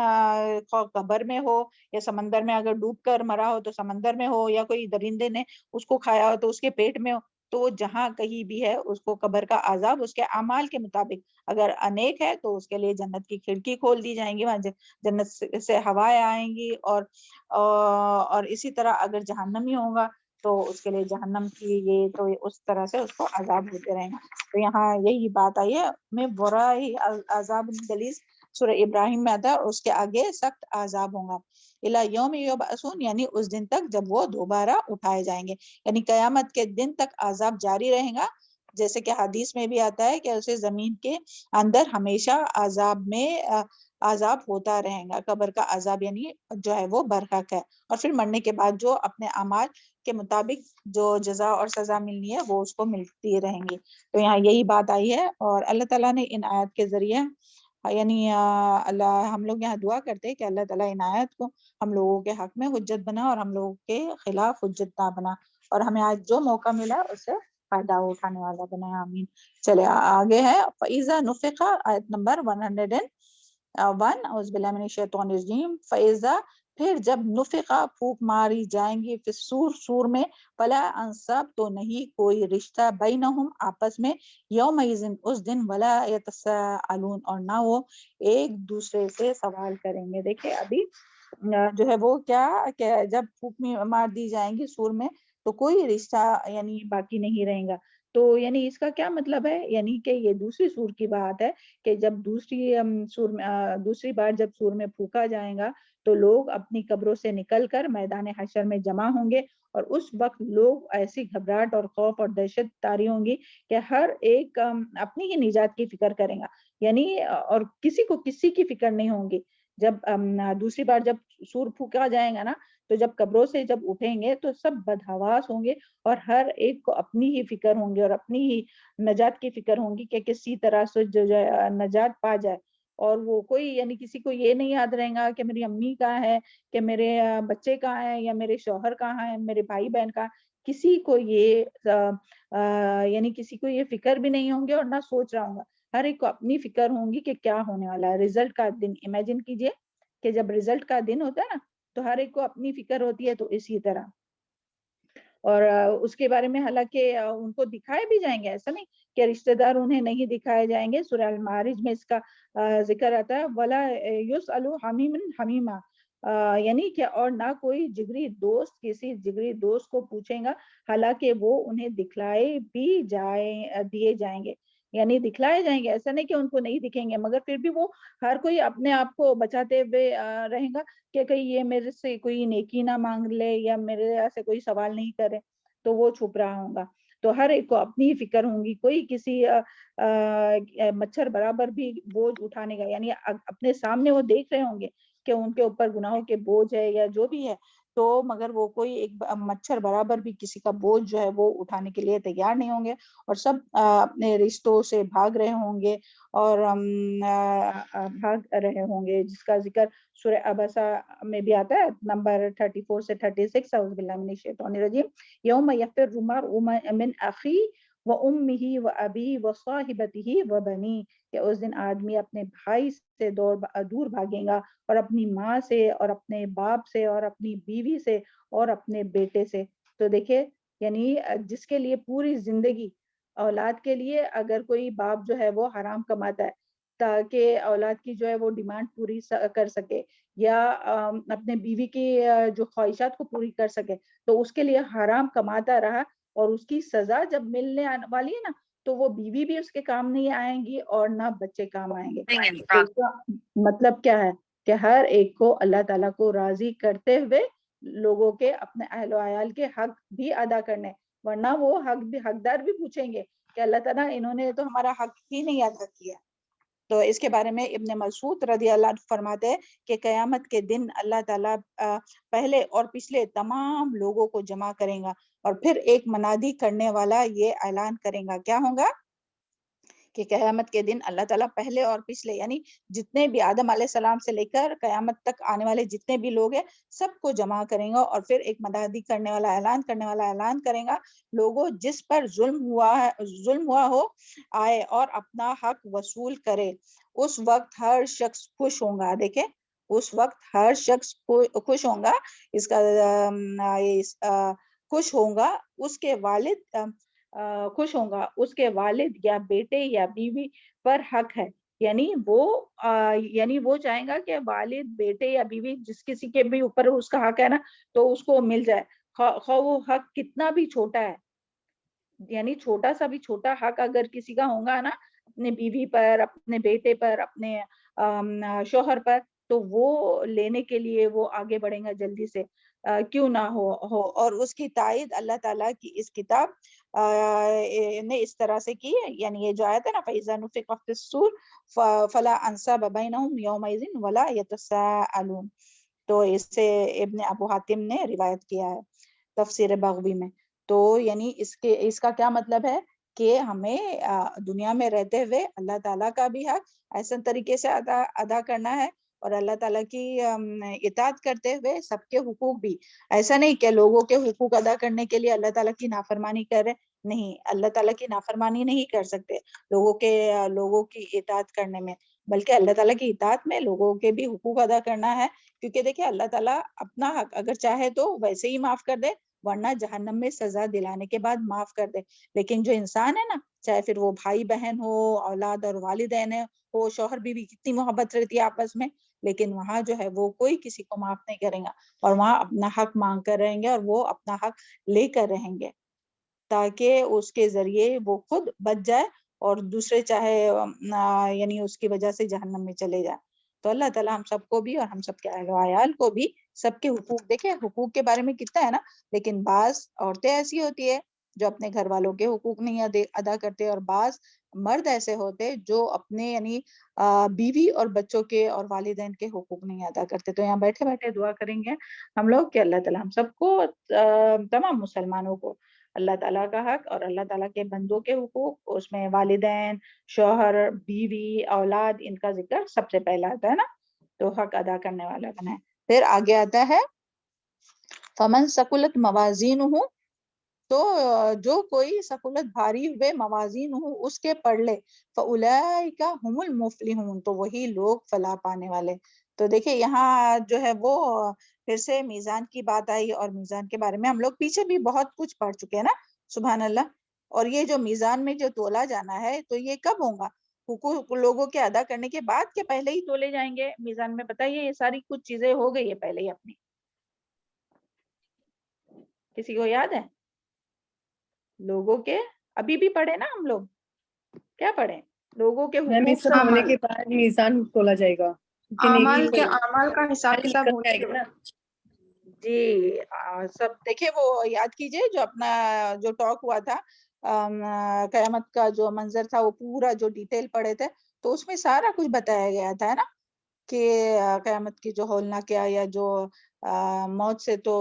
S1: قبر میں ہو یا سمندر میں اگر ڈوب کر مرا ہو تو سمندر میں ہو، یا کوئی درندے نے اس کو کھایا ہو تو اس کے پیٹ میں ہو، تو وہ جہاں کہیں بھی ہے اس کو قبر کا عذاب اس کے اعمال کے مطابق اگر انیک ہے تو اس کے لیے جنت کی کھڑکی کھول دی جائیں گی، وہاں جنت سے ہوائیں آئیں گی. اور اسی طرح اگر جہنمی ہوگا تو اس کے لیے جہنم کی یہ تو اس طرح سے اس کو عذاب ہوتے رہیں گا. تو یہاں یہی بات آئی ہے میں برائی عذاب غلیظ سورہ ابراہیم میں آتا ہے، اور اس کے آگے سخت عذاب ہوگا. الی یوم یبعثون، یعنی اس دن تک جب وہ دوبارہ اٹھائے جائیں گے، یعنی قیامت کے دن تک عذاب جاری رہے گا. جیسے کہ حدیث میں بھی آتا ہے کہ اسے زمین کے اندر ہمیشہ عذاب ہوتا رہے گا. قبر کا عذاب یعنی جو ہے وہ برحق ہے، اور پھر مرنے کے بعد جو اپنے اعمال کے مطابق جو جزا اور سزا ملنی ہے وہ اس کو ملتی رہیں گی. تو یہاں یہی بات آئی ہے. اور اللہ تعالیٰ نے ان آیات کے ذریعے یعنی ہم لوگ یہاں دعا کرتے ہیں کہ اللہ تعالیٰ ان آیات کو ہم لوگوں کے حق میں حجت بنا اور ہم لوگوں کے خلاف حجت نہ بنا، اور ہمیں آج جو موقع ملا اس سے فائدہ اٹھانے والا بنا. آمین. چلے آگے ہے فَإِذَا نُفِخَ، آیت نمبر 101. اعوذ باللہ من الشیطان الرجیم. فَإِذَا، پھر جب نفخہ پھونک ماری جائیں گی، فی الصور، سور میں، فلا انصاب، تو نہیں کوئی رشتہ، بینہم، آپس میں، یومئذ، اس دن، ولا یتساءلون، اور نہ وہ ایک دوسرے سے سوال کریں گے. دیکھیں ابھی جو ہے وہ کیا کہ جب پھونک مار دی جائیں گی سور میں تو کوئی رشتہ یعنی باقی نہیں رہے گا. تو یعنی اس کا کیا مطلب ہے، یعنی کہ یہ دوسری سور کی بات ہے کہ جب دوسری بار جب سور میں پھونکا جائے گا تو لوگ اپنی قبروں سے نکل کر میدان حشر میں جمع ہوں گے، اور اس وقت لوگ ایسی گھبراہٹ اور خوف اور دہشت طاری ہوں گی کہ ہر ایک اپنی ہی نجات کی فکر کرے گا، یعنی اور کسی کو کسی کی فکر نہیں ہوگی۔ جب دوسری بار جب سور پھونکا جائے گا نا، تو جب قبروں سے جب اٹھیں گے تو سب بدحواس ہوں گے، اور ہر ایک کو اپنی ہی فکر ہوں گی اور اپنی ہی نجات کی فکر ہوں گی کہ کسی طرح سے جو نجات پا جائے، اور وہ کوئی یعنی کسی کو یہ نہیں یاد رہے گا کہ میری امی کہاں ہے، کہ میرے بچے کہاں ہیں، یا میرے شوہر کہاں ہیں، میرے بھائی بہن کہاں، کسی کو یہ یعنی کسی کو یہ فکر بھی نہیں ہوں گے اور نہ سوچ رہا ہوں گا، ہر ایک کو اپنی فکر ہوں گی کہ کیا ہونے والا ہے رزلٹ کا دن۔ امیجن کیجئے کہ جب رزلٹ کا دن ہوتا ہے نا تو ہر ایک کو اپنی فکر ہوتی ہے، تو اسی طرح اور اس کے بارے میں حالانکہ ان کو دکھائے بھی جائیں گے، ایسا نہیں کہ رشتہ دار انہیں نہیں دکھائے جائیں گے، سورہ المعارج میں اس کا ذکر آتا ہے ولا یسأل حمیم حمیما، یعنی کہ اور نہ کوئی جگری دوست کسی جگری دوست کو پوچھیں گا، حالانکہ وہ انہیں دکھلائے بھی دیے جائیں گے، یعنی دکھلائے جائیں گے، ایسا نہیں کہ ان کو نہیں دکھیں گے، مگر پھر بھی وہ ہر کوئی اپنے آپ کو بچاتے ہوئے رہے گا کہ کہیں یہ میرے سے کوئی نیکی نہ مانگ لے یا میرے سے کوئی سوال نہیں کرے، تو وہ چھپ رہا ہوگا۔ تو ہر ایک کو اپنی فکر ہوں گی، کوئی کسی مچھر برابر بھی بوجھ اٹھانے کا، یعنی اپنے سامنے وہ دیکھ رہے ہوں گے کہ ان کے اوپر گناہوں کے بوجھ ہے یا جو بھی ہے، تو مگر وہ کوئی ایک مچھر برابر بھی کسی کا بوجھ جو ہے وہ اٹھانے کے لیے تیار نہیں ہوں گے، اور سب اپنے رشتوں سے بھاگ رہے ہوں گے اور بھاگ رہے ہوں گے، جس کا ذکر سورہ عبسہ میں بھی آتا ہے نمبر 34 سے 36، اعوذ باللہ من الشیطان الرجیم، یوم یفر المرء من اخی و امہ و ابی و صاحبتہ و بنی، کہ اس دن آدمی اپنے بھائی سے دور بھاگے گا، اور اپنی ماں سے اور اپنے باپ سے اور اپنی بیوی سے اور اپنے بیٹے سے۔ تو دیکھیں یعنی جس کے لیے پوری زندگی اولاد کے لیے اگر کوئی باپ جو ہے وہ حرام کماتا ہے تاکہ اولاد کی جو ہے وہ ڈیمانڈ پوری کر سکے، یا اپنے بیوی کی جو خواہشات کو پوری کر سکے، تو اس کے لیے حرام کماتا رہا، اور اس کی سزا جب ملنے والی ہے نا تو وہ بیوی بھی اس کے کام نہیں آئیں گی اور نہ بچے کام آئیں گے۔ تو اس کا مطلب کیا ہے کہ ہر ایک کو اللہ تعالیٰ کو راضی کرتے ہوئے لوگوں کے اپنے اہل و عیال کے حق بھی ادا کرنے، ورنہ وہ حقدار بھی پوچھیں گے کہ اللہ تعالیٰ انہوں نے تو ہمارا حق ہی نہیں ادا کیا۔ تو اس کے بارے میں ابن مسعود رضی اللہ عنہ فرماتے ہیں کہ قیامت کے دن اللہ تعالیٰ پہلے اور پچھلے تمام لوگوں کو جمع کریں گا، اور پھر ایک منادی کرنے والا یہ اعلان کرے گا، کیا ہوگا کہ قیامت کے دن اللہ تعالیٰ پہلے اور پچھلے یعنی جتنے بھی آدم علیہ السلام سے لے کر قیامت تک آنے والے جتنے بھی لوگ ہیں سب کو جمع کریں گا، اور پھر ایک منادی کرنے والا اعلان کرے گا، لوگوں جس پر ظلم ہوا ہو آئے اور اپنا حق وصول کرے۔ اس وقت ہر شخص خوش ہوگا، دیکھیں اس وقت ہر شخص خوش ہوگا، اس کا خوش ہوگا اس کے والد خوش ہوگا اس کے والد یا بیٹے یا بیوی پر حق ہے، یعنی وہ چاہیں گا کہ والد بیٹے یا بیوی جس کسی کے بھی اوپر اس کا حق ہے نا تو اس کو مل جائے، خواہ وہ حق کتنا بھی چھوٹا ہے، یعنی چھوٹا سا بھی چھوٹا حق اگر کسی کا ہوگا نا اپنے بیوی پر، اپنے بیٹے پر، اپنے شوہر پر، تو وہ لینے کے لیے وہ آگے بڑھیں گا جلدی سے، کیوں نہ ہو۔ اور اس کی تائید اللہ تعالیٰ کی اس کتاب نے اس طرح سے کی ہے، یعنی یہ جو آیت ہے نا فَإِذَا نُفِخَ فِي الصُّورِ فَلَا أَنْسَابَ بَيْنَهُمْ يَوْمَئِذٍ وَلَا يَتَسَاءَلُونَ، تو اس سے ابن ابو حاتم نے روایت کیا ہے تفسیر بغوی میں۔ تو یعنی اس کا کیا مطلب ہے کہ ہمیں دنیا میں رہتے ہوئے اللہ تعالیٰ کا بھی حق ایسا طریقے سے ادا کرنا ہے، اور اللہ تعالیٰ کی اطاعت کرتے ہوئے سب کے حقوق بھی، ایسا نہیں کہ لوگوں کے حقوق ادا کرنے کے لیے اللہ تعالیٰ کی نافرمانی کر رہے، نہیں، اللہ تعالیٰ کی نافرمانی نہیں کر سکتے لوگوں کی اطاعت کرنے میں، بلکہ اللہ تعالیٰ کی اطاعت میں لوگوں کے بھی حقوق ادا کرنا ہے، کیونکہ دیکھیں اللہ تعالیٰ اپنا حق اگر چاہے تو ویسے ہی معاف کر دے، ورنہ جہنم میں سزا دلانے کے بعد معاف کر دے، لیکن جو انسان ہے نا چاہے پھر وہ بھائی بہن ہو، اولاد اور والدین ہو، شوہر بیوی کتنی محبت رہتی ہے آپس میں، لیکن وہاں جو ہے وہ کوئی کسی کو معاف نہیں کرے گا، اور وہاں اپنا حق مانگ کر رہیں گے اور وہ اپنا حق لے کر رہیں گے۔ تاکہ اس کے ذریعے وہ خود بچ جائے اور دوسرے چاہے یعنی اس کی وجہ سے جہنم میں چلے جائے. تو اللہ تعالیٰ ہم سب کو بھی اور ہم سب کے اہل و عیال کو بھی سب کے حقوق، دیکھیں حقوق کے بارے میں کتنا ہے نا، لیکن بعض عورتیں ایسی ہوتی ہے جو اپنے گھر والوں کے حقوق نہیں ادا کرتے، اور بعض مرد ایسے ہوتے جو اپنے یعنی بیوی اور بچوں کے اور والدین کے حقوق نہیں ادا کرتے. تو یہاں بیٹھے بیٹھے دعا کریں گے ہم لوگ کہ اللہ تعالیٰ ہم سب کو تمام مسلمانوں کو اللہ تعالیٰ کا حق اور اللہ تعالیٰ کے بندوں کے حقوق، اس میں والدین، شوہر، بیوی، اولاد، ان کا ذکر سب سے پہلا آتا ہے نا، تو حق ادا کرنے والا بنائے. پھر آگے آتا ہے فمن ثقلت موازینہ، تو جو کوئی ثقلت بھاری ہوئے موازین ہو اس کے پڑھ لے، فاولئک هم المفلحون، تو وہی لوگ فلاح پانے والے. تو دیکھیں یہاں جو ہے وہ پھر سے میزان کی بات آئی، اور میزان کے بارے میں ہم لوگ پیچھے بھی بہت کچھ پڑھ چکے ہیں نا، سبحان اللہ. اور یہ جو میزان میں جو تولا جانا ہے تو یہ کب ہوگا؟ حقوق لوگوں کے ادا کرنے کے بعد کے پہلے ہی تولے جائیں گے میزان میں؟ بتائیے یہ ساری کچھ چیزیں ہو گئی ہے پہلے ہی اپنی. کسی کو یاد ہے؟ لوگوں کے ابھی بھی پڑھے نا ہم لوگ، کیا پڑھے؟ لوگوں کے
S4: میم یہ
S1: حقوق
S4: سب ہونے کے بعد میزان تولا جائے گا، کیونکہ
S3: اعمال کا حساب کتاب
S4: نکل
S3: ہونے
S4: جائے
S3: کے
S4: گا نا.
S1: جی سب دیکھیں وہ یاد کیجئے جو اپنا جو ٹاک ہوا تھا قیامت کا جو منظر تھا، وہ پورا جو ڈیٹیل پڑھے تھے تو اس میں سارا کچھ بتایا گیا تھا ہے نا، کہ قیامت کی جو ہولناک کیا یا جو موت سے تو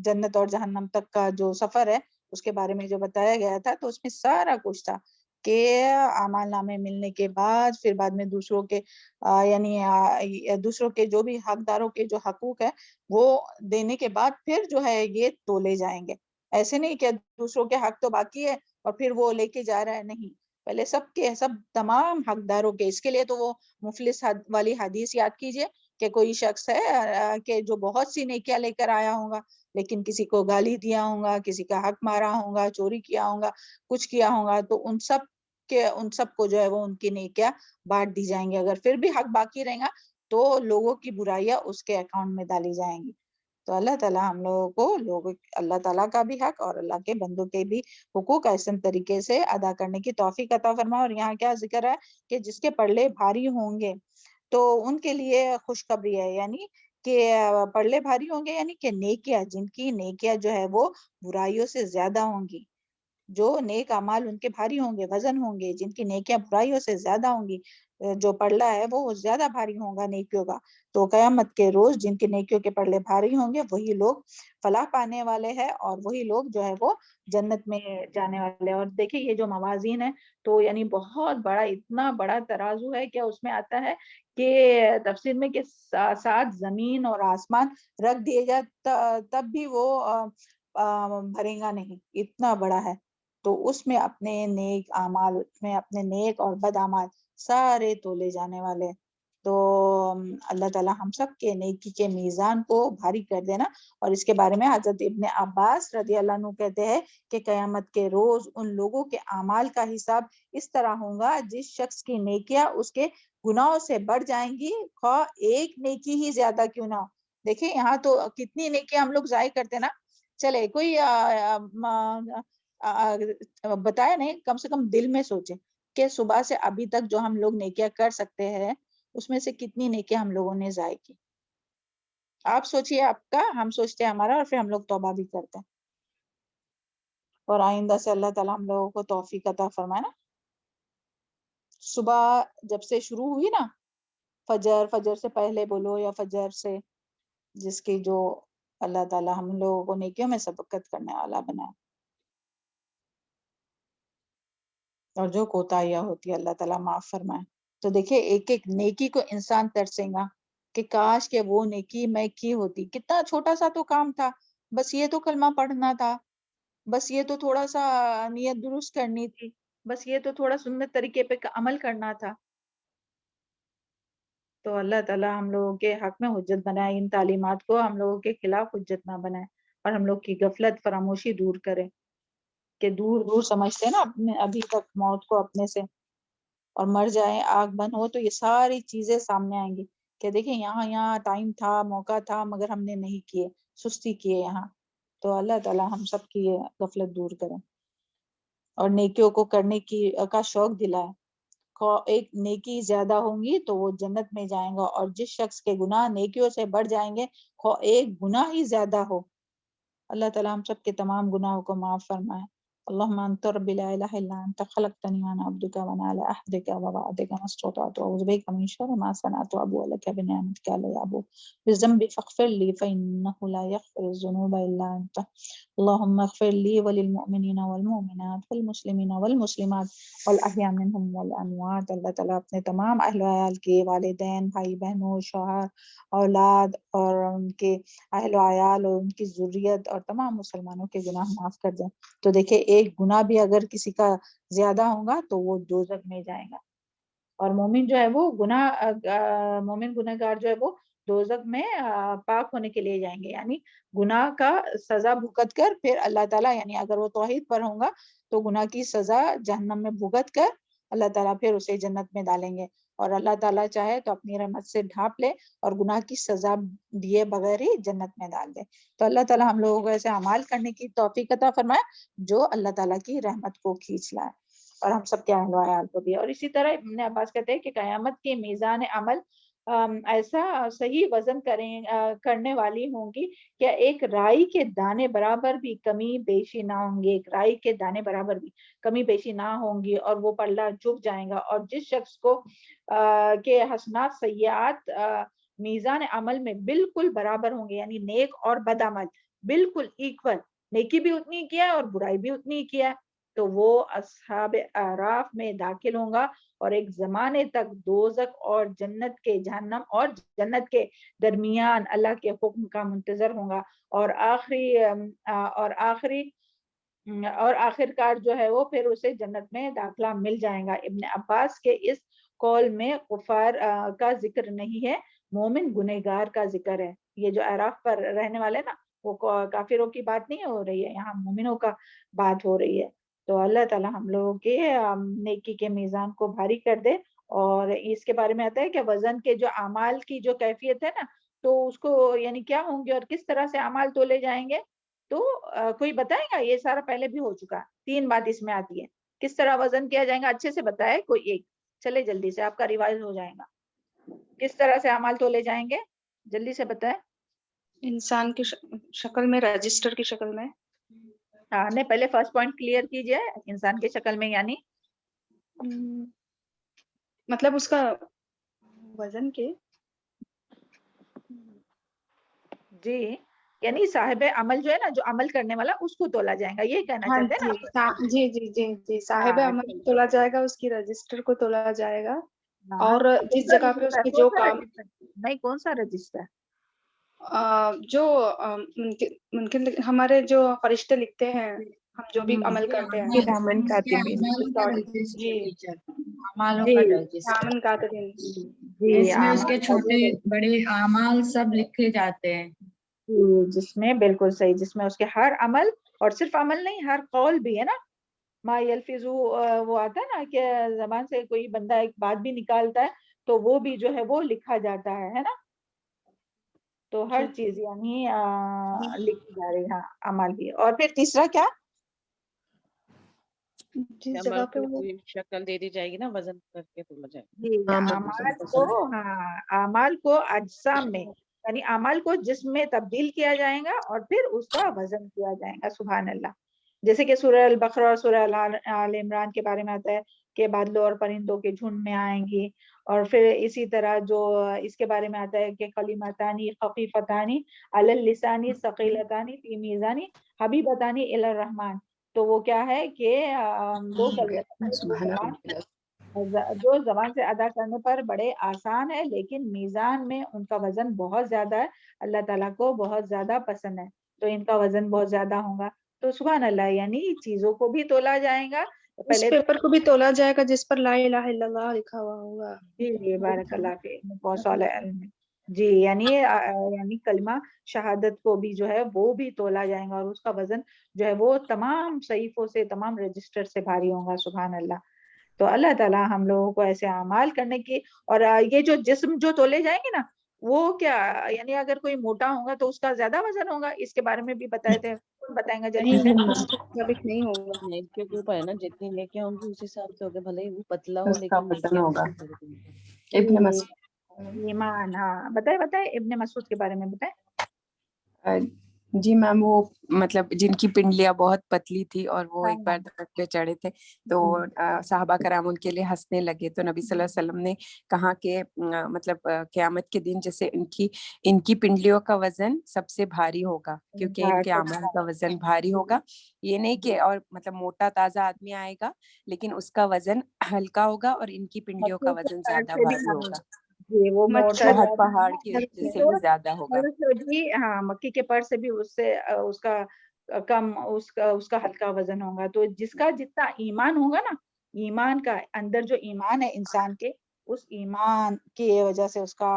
S1: جنت اور جہنم تک کا جو سفر ہے اس کے بارے میں جو بتایا گیا تھا، تو اس میں سارا کچھ تھا کہ اعمال نامے ملنے کے بعد پھر بعد میں دوسروں کے یعنی دوسروں کے جو بھی حقداروں کے جو حقوق ہے وہ دینے کے بعد پھر جو ہے یہ تولے جائیں گے. ایسے نہیں کہ دوسروں کے حق تو باقی ہے اور پھر وہ لے کے جا رہا ہے، نہیں، پہلے سب کے سب تمام حقداروں کے. اس کے لیے تو وہ مفلس والی حدیث یاد کیجئے کہ کوئی شخص ہے کہ جو بہت سی نیکیاں لے کر آیا ہوگا لیکن کسی کو گالی دیا ہوگا، کسی کا حق مارا ہوگا، چوری کیا ہوگا، کچھ کیا ہوگا، تو ان سب کو جو ہے وہ ان کی نیکیاں بانٹ دی جائیں گے. اگر پھر بھی حق باقی رہے گا تو لوگوں کی برائیاں اس کے اکاؤنٹ میں ڈالی جائیں گی. تو اللہ تعالیٰ ہم لوگوں کو اللہ تعالیٰ کا بھی حق اور اللہ کے بندوں کے بھی حقوق ایسے طریقے سے ادا کرنے کی توفیق عطا فرمائے. اور یہاں کیا ذکر ہے کہ جس کے پلڑے بھاری ہوں گے تو ان کے لیے خوشخبری ہے، یعنی کہ پلڑے بھاری ہوں گے یعنی کہ نیکیاں، جن کی نیکیاں جو ہے وہ برائیوں سے زیادہ ہوں گی. جو نیک اعمال ان کے بھاری ہوں گے، وزن ہوں گے، جن کی نیکیاں برائیوں سے زیادہ ہوں گی، جو پلڑا ہے وہ زیادہ بھاری ہوگا نیکیوں کا. تو قیامت کے روز جن کی نیکیوں کے پلڑے بھاری ہوں گے وہی لوگ فلاح پانے والے ہیں اور وہی لوگ جو ہے وہ جنت میں جانے والے ہیں. اور دیکھیں یہ جو موازین ہے تو یعنی بہت بڑا، اتنا بڑا ترازو ہے کہ اس میں آتا ہے کہ تفسیر میں کہ ساتھ زمین اور آسمان رکھ دیے جائے تب بھی وہ بھرے گا نہیں، اتنا بڑا ہے. تو اس میں اپنے نیک اعمال، اس میں اپنے نیک اور بد اعمال سارے تولے جانے والے. تو اللہ تعالیٰ ہم سب کے نیکی کے میزان کو بھاری کر دینا. اور اس کے بارے میں حضرت ابن عباس رضی اللہ عنہ کہتے ہیں کہ قیامت کے روز ان لوگوں کے اعمال کا حساب اس طرح ہوگا جس شخص کی نیکیاں اس کے گناہوں سے بڑھ جائیں گی، خواہ ایک نیکی ہی زیادہ کیوں نہ ہو. دیکھیں یہاں تو کتنی نیکیاں ہم لوگ ضائع کرتے نا. چلے کوئی بتایا نہیں، کم سے کم دل میں سوچیں کہ صبح سے ابھی تک جو ہم لوگ نیکیاں کر سکتے ہیں اس میں سے کتنی نیکیاں ہم لوگوں نے ضائع کی. آپ سوچئے آپ کا، ہم سوچتے ہیں ہمارا، اور پھر ہم لوگ توبہ بھی کرتے ہیں. اور آئندہ سے اللہ تعالیٰ ہم لوگوں کو توفیق عطا فرمائے نا. صبح جب سے شروع ہوئی نا، فجر سے پہلے بولو یا فجر سے، جس کی جو اللہ تعالیٰ ہم لوگوں کو نیکیوں میں سبقت کرنے والا بنائے. اور جو کوتاہیاں ہوتی ہے اللہ تعالیٰ معاف فرمائے. تو دیکھیں ایک ایک نیکی کو انسان ترسے گا کہ کاش کہ وہ نیکی میں کی ہوتی. کتنا چھوٹا سا تو کام تھا، بس یہ تو کلمہ پڑھنا تھا، بس یہ تو تھوڑا سا نیت درست کرنی تھی، بس یہ تو تھوڑا سنت طریقے پہ عمل کرنا تھا. تو اللہ تعالیٰ ہم لوگوں کے حق میں حجت بنائے، ان تعلیمات کو ہم لوگوں کے خلاف حجت نہ بنائے، اور ہم لوگ کی غفلت فراموشی دور کرے کہ دور سمجھتے ہیں نا اپنے ابھی تک موت کو اپنے سے، اور مر جائیں آگ بند ہو تو یہ ساری چیزیں سامنے آئیں گی کہ دیکھیں یہاں ٹائم تھا، موقع تھا، مگر ہم نے نہیں کیے، سستی کیے یہاں. تو اللہ تعالیٰ ہم سب کی یہ غفلت دور کریں اور نیکیوں کو کرنے کا شوق دلائے. ایک نیکی زیادہ ہوں گی تو وہ جنت میں جائیں گا، اور جس شخص کے گناہ نیکیوں سے بڑھ جائیں گے ایک گناہ ہی زیادہ ہو. اللہ تعالیٰ ہم سب کے تمام گناہوں کو معاف فرمائے. اللهم انت ربي لا اله الا انت خلقتني وانا عبدك وانا على عهدك ووعدك ما استطعت واعوذ بك من شر ما صنعت وابوء لك بنعمتك علي ابوء بذنبي فاغفر لي فانه لا يغفر الذنوب الا انت. اللهم اغفر لي وللمؤمنين والمؤمنات والمسلمين والمسلمات والاحياء منهم والاموات. اللہ تعالیٰ اپنے تمام اہل و عیال کے، والدین، بھائی بہنوں، شوہر، اولاد اور ان کے اہل و عیال اور ان کی ذریت اور تمام مسلمانوں کے گناہ معاف کر دیں. تو دیکھیں ایک گناہ بھی اگر کسی کا زیادہ ہوگا تو وہ دوزخ میں جائے گا، اور مومن جو ہے وہ مومن گناہ گار جو ہے وہ دوزخ میں پاک ہونے کے لیے جائیں گے، یعنی گناہ کا سزا بھگت کر پھر اللہ تعالیٰ، یعنی اگر وہ توحید پر ہوں گا تو گناہ کی سزا جہنم میں بھگت کر اللہ تعالیٰ پھر اسے جنت میں ڈالیں گے، اور اللہ تعالیٰ چاہے تو اپنی رحمت سے ڈھانپ لے اور گناہ کی سزا دیے بغیر ہی جنت میں ڈال دے. تو اللہ تعالیٰ ہم لوگوں کو ایسے اعمال کرنے کی توفیق عطا فرمائے جو اللہ تعالیٰ کی رحمت کو کھینچ لائے، اور ہم سب کے اہل و عیال کو بھی. اور اسی طرح ابن عباس کہتے ہیں کہ قیامت کے میزان عمل ایسا صحیح وزن کرنے والی ہوں گی کہ ایک رائی کے دانے برابر بھی کمی بیشی نہ ہوں گی، ایک رائی کے دانے برابر بھی کمی بیشی نہ ہوں گی، اور وہ پلہ جھک جائیں گا. اور جس شخص کو کے حسنات سیئات میزان عمل میں بالکل برابر ہوں گے، یعنی نیک اور بد عمل بالکل ایکول، نیکی بھی اتنی کیا اور برائی بھی اتنی کیا، تو وہ اصحاب اعراف میں داخل ہوں گا، اور ایک زمانے تک دوزخ اور جنت کے، جہنم اور جنت کے درمیان اللہ کے حکم کا منتظر ہوں گا، اور آخرکار جو ہے وہ پھر اسے جنت میں داخلہ مل جائے گا. ابن عباس کے اس قول میں کفار کا ذکر نہیں ہے، مومن گنہگار کا ذکر ہے. یہ جو اعراف پر رہنے والے نا، وہ کافروں کی بات نہیں ہو رہی ہے، یہاں مومنوں کا بات ہو رہی ہے. تو اللہ تعالیٰ ہم لوگوں کے نیکی کے میزان کو بھاری کر دے. اور اس کے بارے میں آتا ہے کہ وزن کے جو اعمال کی جو کیفیت ہے نا، تو اس کو یعنی کیا ہوں گے اور کس طرح سے اعمال تولے جائیں گے، تو کوئی بتائے گا؟ یہ سارا پہلے بھی ہو چکا، 3 بات اس میں آتی ہے. کس طرح وزن کیا جائے گا اچھے سے بتائے کوئی ایک، چلے جلدی سے، آپ کا ریوائز ہو جائے گا. کس طرح سے اعمال تولے جائیں گے، جلدی سے بتائیں.
S3: انسان کی شکل میں، رجسٹر کی شکل میں.
S1: ہاں نہیں، پہلے فرسٹ پوائنٹ کلیئر کیجئے. انسان کی شکل میں یعنی
S3: مطلب اس کا وزن کے
S1: جی، یعنی صاحب عمل جو ہے نا، جو عمل کرنے والا، اس کو تولا جائے گا، یہ کہنا
S3: ہاں
S1: چاہتے ہیں نا آپ؟
S3: جی جی جی جی صاحب
S1: ہاں،
S3: عمل تولا جائے گا، اس کی رجسٹر کو تولا جائے گا،
S1: ہاں.
S3: اور جس جگہ پہ اس کے جو کام
S1: نہیں، کون سا رجسٹر؟
S3: جو ممکن ہمارے جو فرشتے لکھتے ہیں، ہم جو بھی عمل کرتے ہیں.
S2: اعمال کا
S3: کاتبین.
S1: جی،
S2: اس میں اس کے چھوٹے بڑے اعمال سب لکھے جاتے ہیں.
S1: جس میں بالکل صحیح، جس میں اس کے ہر عمل، اور صرف عمل نہیں، ہر قول بھی ہے نا. ما یلفظ، وہ آتا ہے نا کہ زبان سے کوئی بندہ ایک بات بھی نکالتا ہے تو وہ بھی جو ہے وہ لکھا جاتا ہے نا. تو ہر چیز یعنی لکھی جا رہی ہے. ہاں، عمل بھی. اور پھر تیسرا کیا؟
S3: جس جگہ پہ وہ
S2: شکل دے دی جائے گی نا، وزن کر کے تولا جائے گا.
S1: جی، اعمال کو اجسام میں، یعنی اعمال کو جسم میں تبدیل کیا جائے گا اور پھر اس کا وزن کیا جائے گا. سبحان اللہ. جیسے کہ سورہ البقرہ اور سورہ آل عمران کے بارے میں آتا ہے کہ بادلوں اور پرندوں کے جھنڈ میں آئیں گی، اور پھر اسی طرح جو اس کے بارے میں آتا ہے کہ کلمتانی خفیفتانی علی اللسانی ثقیلتانی فی میزانی حبیبتانی الی الرحمن. تو وہ کیا ہے کہ دو جو زبان سے ادا کرنے پر بڑے آسان ہے، لیکن میزان میں ان کا وزن بہت زیادہ ہے، اللہ تعالیٰ کو بہت زیادہ پسند ہے، تو ان کا وزن بہت زیادہ ہوگا. تو سبحان اللہ، یعنی چیزوں کو بھی تولا جائے گا.
S3: اس پیپر کو بھی تولا جائے گا جس پر لا الہ الا اللہ لکھا ہوا ہوگا.
S1: جی، بارک اللہ فیک، بہت صالح علم. جی، یعنی کلمہ شہادت کو بھی جو ہے وہ بھی تولا جائے گا، اور اس کا وزن جو ہے وہ تمام صحیفوں سے، تمام رجسٹر سے بھاری ہوگا. سبحان اللہ. تو اللہ تعالیٰ ہم لوگوں کو ایسے اعمال کرنے کی. اور یہ جو جسم جو تولے جائیں گے نا، وہ کیا یعنی اگر کوئی موٹا ہوگا تو اس کا زیادہ وزن ہوگا، اس کے بارے میں بھی بتائے تھے کون بتائیں گا جلدی سے؟
S3: مطابق نہیں ہوگا.
S2: نیکیوں کے اوپر ہے نا، جتنی نیکیاں ہوں گی اس حساب سے ہوگا، بھلے ہی وہ پتلا ہو
S4: اس کا
S2: لیکن
S4: وزن
S2: نیکیاں
S4: ہوگا.
S2: اس کے اوپر ہوگی.
S4: ابن مسعود.
S1: ایمان. ہاں بتائیں ابن مسعود کے بارے میں بتائیں.
S5: جی میم، وہ مطلب جن کی پنڈلیاں بہت پتلی تھی اور وہ ایک بار
S1: ہاں
S5: درخت پہ چڑھے تھے تو صحابہ کرام ان کے لیے ہنسنے لگے، تو نبی صلی اللہ علیہ وسلم نے کہا کہ مطلب قیامت کے دن جیسے ان کی پنڈلیوں کا وزن سب سے بھاری ہوگا کیونکہ ان کے اعمال کا وزن بھاری ہوگا. یہ نہیں کہ اور مطلب موٹا تازہ آدمی آئے گا لیکن اس کا وزن ہلکا ہوگا اور ان کی پنڈلیوں کا وزن زیادہ بھاری ہوگا،
S1: جی وہ موٹا
S5: بہت پہاڑ کے جیسے بھی زیادہ ہوگا.
S1: جی ہاں، مکی کے پر سے بھی اس سے اس کا کم اس کا ہلکا وزن ہوگا. تو جس کا جتنا ایمان ہوگا نا، ایمان کا اندر جو ایمان ہے انسان کے، اس ایمان کی وجہ سے اس کا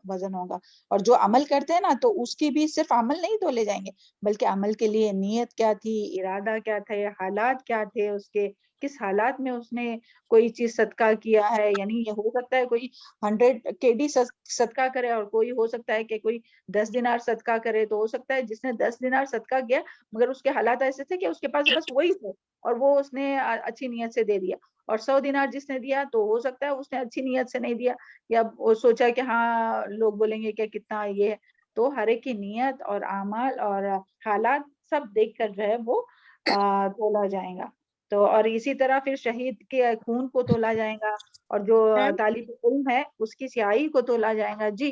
S1: وزن ہوگا. اور جو عمل کرتے ہیں نا تو اس کی بھی صرف عمل نہیں تولے جائیں گے، بلکہ عمل کے لیے نیت کیا تھی، ارادہ کیا تھے، حالات کیا تھے اس کے، کس حالات میں اس نے کوئی چیز صدقہ کیا ہے. یعنی یہ ہو سکتا ہے کوئی 100 KD صدقہ کرے اور کوئی ہو سکتا ہے کہ کوئی 10 دینار صدقہ کرے. تو ہو سکتا ہے جس نے 10 دینار صدقہ کیا مگر اس کے حالات ایسے تھے کہ اس کے پاس بس وہی تھے اور وہ اس نے اچھی نیت سے دے دیا. اور 100 دینار جس نے دیا تو ہو سکتا ہے اس نے اچھی نیت سے نہیں دیا، یا وہ سوچا کہ ہاں لوگ بولیں گے کہ کتنا یہ ہے. تو ہر ایک کی نیت اور اعمال اور حالات سب دیکھ کر جو ہے وہ تولا جائے گا. تو اور اسی طرح پھر شہید کے خون کو تولا جائے گا، اور جو طالب علم ہے اس کی سیاہی کو تولا جائے گا. جی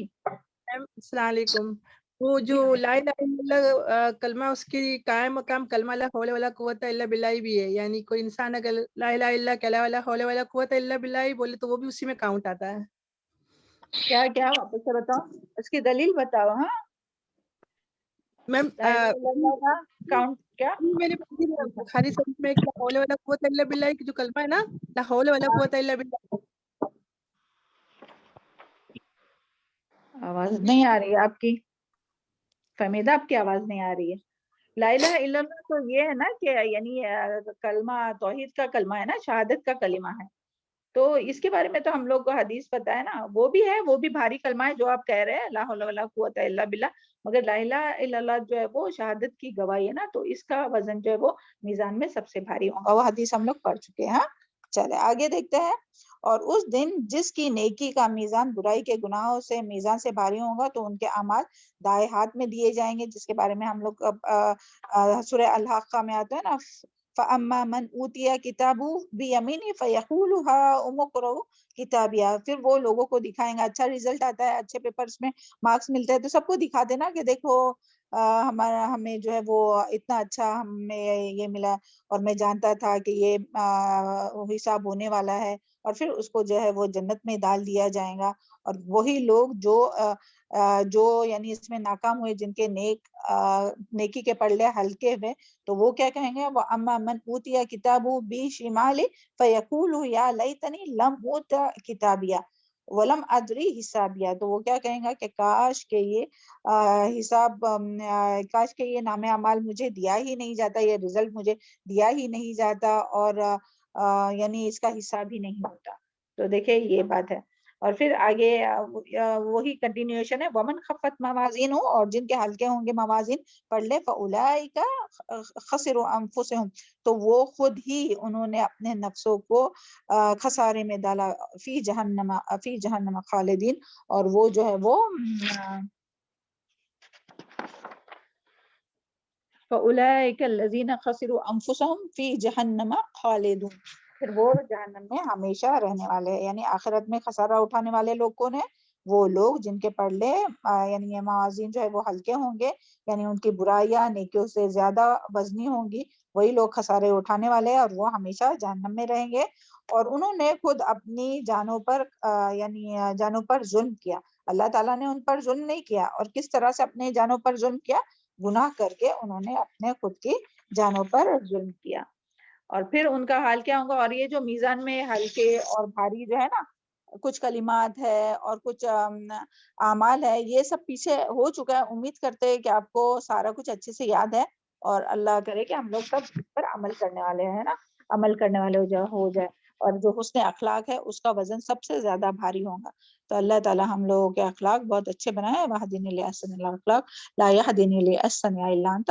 S6: السلام علیکم. وہ جو لا الہ الا اللہ کلمہ، اس کی قائم مقام کلمہ لا حول ولا قوت الا باللہ بھی ہے. یعنی کوئی انسان اگر لا الہ الا اللہ کلا ولا حول ولا قوت الا باللہ بولے تو وہ بھی اسی میں کاؤنٹ آتا ہے.
S1: کیا واپس سے بتاؤ، اس کی دلیل بتاؤ. ہاں
S6: میم
S1: لا الہ الا اللہ کا کاؤنٹ کیا؟
S6: میرے بخاری شریف میں لا حول ولا قوت الا باللہ کی جو کلمہ ہے نا، لا حول ولا قوت الا باللہ.
S1: آواز نہیں آ رہی ہے آپ کی فہمیدہ، آپ کی آواز نہیں آ رہی ہے. لا الہ الا اللہ تو یہ ہے نا کہ یعنی کلمہ توحید کا کلمہ ہے نا، شہادت کا کلمہ ہے. تو اس کے بارے میں تو ہم لوگ کو حدیث پتہ ہے نا، وہ بھی ہے، وہ بھی بھاری کلمہ ہے جو آپ کہہ رہے ہیں لا حول ولا قوت الا باللہ. مگر لا الہ الا اللہ جو ہے وہ شہادت کی گواہی ہے نا، تو اس کا وزن جو ہے وہ میزان میں سب سے بھاری ہوگا. وہ حدیث ہم لوگ پڑھ چکے ہیں. چلے آگے دیکھتے ہیں. اور اس دن جس کی نیکی کا میزان برائی کے گناہوں سے میزان سے بھاری ہوگا تو ان کے اعمال دائیں ہاتھ میں دیے جائیں گے، جس کے بارے میں ہم لوگ سورہ الحاقہ میں آتا ہے نا، فَأَمَّا مَنْ أُوتِيَ كِتَابَهُ بِيَمِينِهِ فَيَقُولُ هَاؤُمُ اقْرَءُوا کتابیہ. پھر وہ لوگوں کو دکھائیں گا، اچھا رزلٹ آتا ہے، اچھے پیپرز میں مارکس ملتے ہیں تو سب کو دکھا دینا کہ دیکھو ہمارا ہمیں جو ہے وہ اتنا اچھا ہمیں یہ ملا، اور میں جانتا تھا کہ یہ حساب ہونے والا ہے. اور پھر اس کو جو ہے وہ جنت میں ڈال دیا جائے گا. اور وہی لوگ جو یعنی اس میں ناکام ہوئے، جن کے نیکی کے پلڑے ہلکے ہوئے، تو وہ کیا کہیں گے، وَأَمَّا مَنْ أُوتِيَ كِتَابَهُ بِشِمَالِهِ فَيَقُولُ يَا لَيْتَنِي لَمْ أُوتَ كِتَابِيَهْ وَلَمْ أَدْرِ حِسَابِيَهْ. تو وہ کیا کہیں گا کہ کاش کہ کاش کہ یہ نام اعمال مجھے دیا ہی نہیں جاتا، یہ رزلٹ مجھے دیا ہی نہیں جاتا، اور یعنی اس کا حساب ہی نہیں ہوتا. تو دیکھیں یہ بات ہے. اور پھر آگے وہی کنٹینیوشن ہے، ومن خفت موازین، اور جن کے ہلکے ہوں گے موازین، پڑھ لے فاولئک خسروا انفسهم، تو وہ خود ہی انہوں نے اپنے نفسوں کو خسارے میں ڈالا، فی جہنم خالدین، اور وہ جو ہے وہ فاولئک الذین خسروا انفسهم فی جہنم خالدون. پھر وہ جہنم میں ہمیشہ رہنے والے ہیں. یعنی آخرت میں خسارہ اٹھانے والے لوگ کون ہیں؟ وہ لوگ جن کے پلڑے یعنی موازین جو ہے وہ ہلکے ہوں گے، یعنی ان کی برائیاں نیکیوں سے زیادہ وزنی ہوں گی، وہی لوگ خسارے اٹھانے والے ہیں، اور وہ ہمیشہ جہنم میں رہیں گے. اور انہوں نے خود اپنی جانوں پر یعنی جانوں پر ظلم کیا. اللہ تعالیٰ نے ان پر ظلم نہیں کیا. اور کس طرح سے اپنے جانوں پر ظلم کیا؟ گناہ کر کے انہوں نے اپنے خود کی جانوں پر ظلم کیا. اور پھر ان کا حال کیا ہوگا؟ اور یہ جو میزان میں ہلکے اور بھاری جو ہے نا، کچھ کلمات ہے اور کچھ اعمال ہے، یہ سب پیچھے ہو چکا ہے. امید کرتے ہیں کہ آپ کو سارا کچھ اچھے سے یاد ہے، اور اللہ کرے کہ ہم لوگ سب اس پر عمل کرنے والے ہیں نا، عمل کرنے والے ہو جائے. اور جو حسن اخلاق ہے اس کا وزن سب سے زیادہ بھاری ہوگا. تو اللہ تعالی ہم لوگوں کے اخلاق بہت اچھے بنائے. وَهْدِنِي لِأَحْسَنِ الْأَخْلَاقِ لَا يَهْدِنِي لِأَحْسَنِهَا إِلَّا أَنْتَ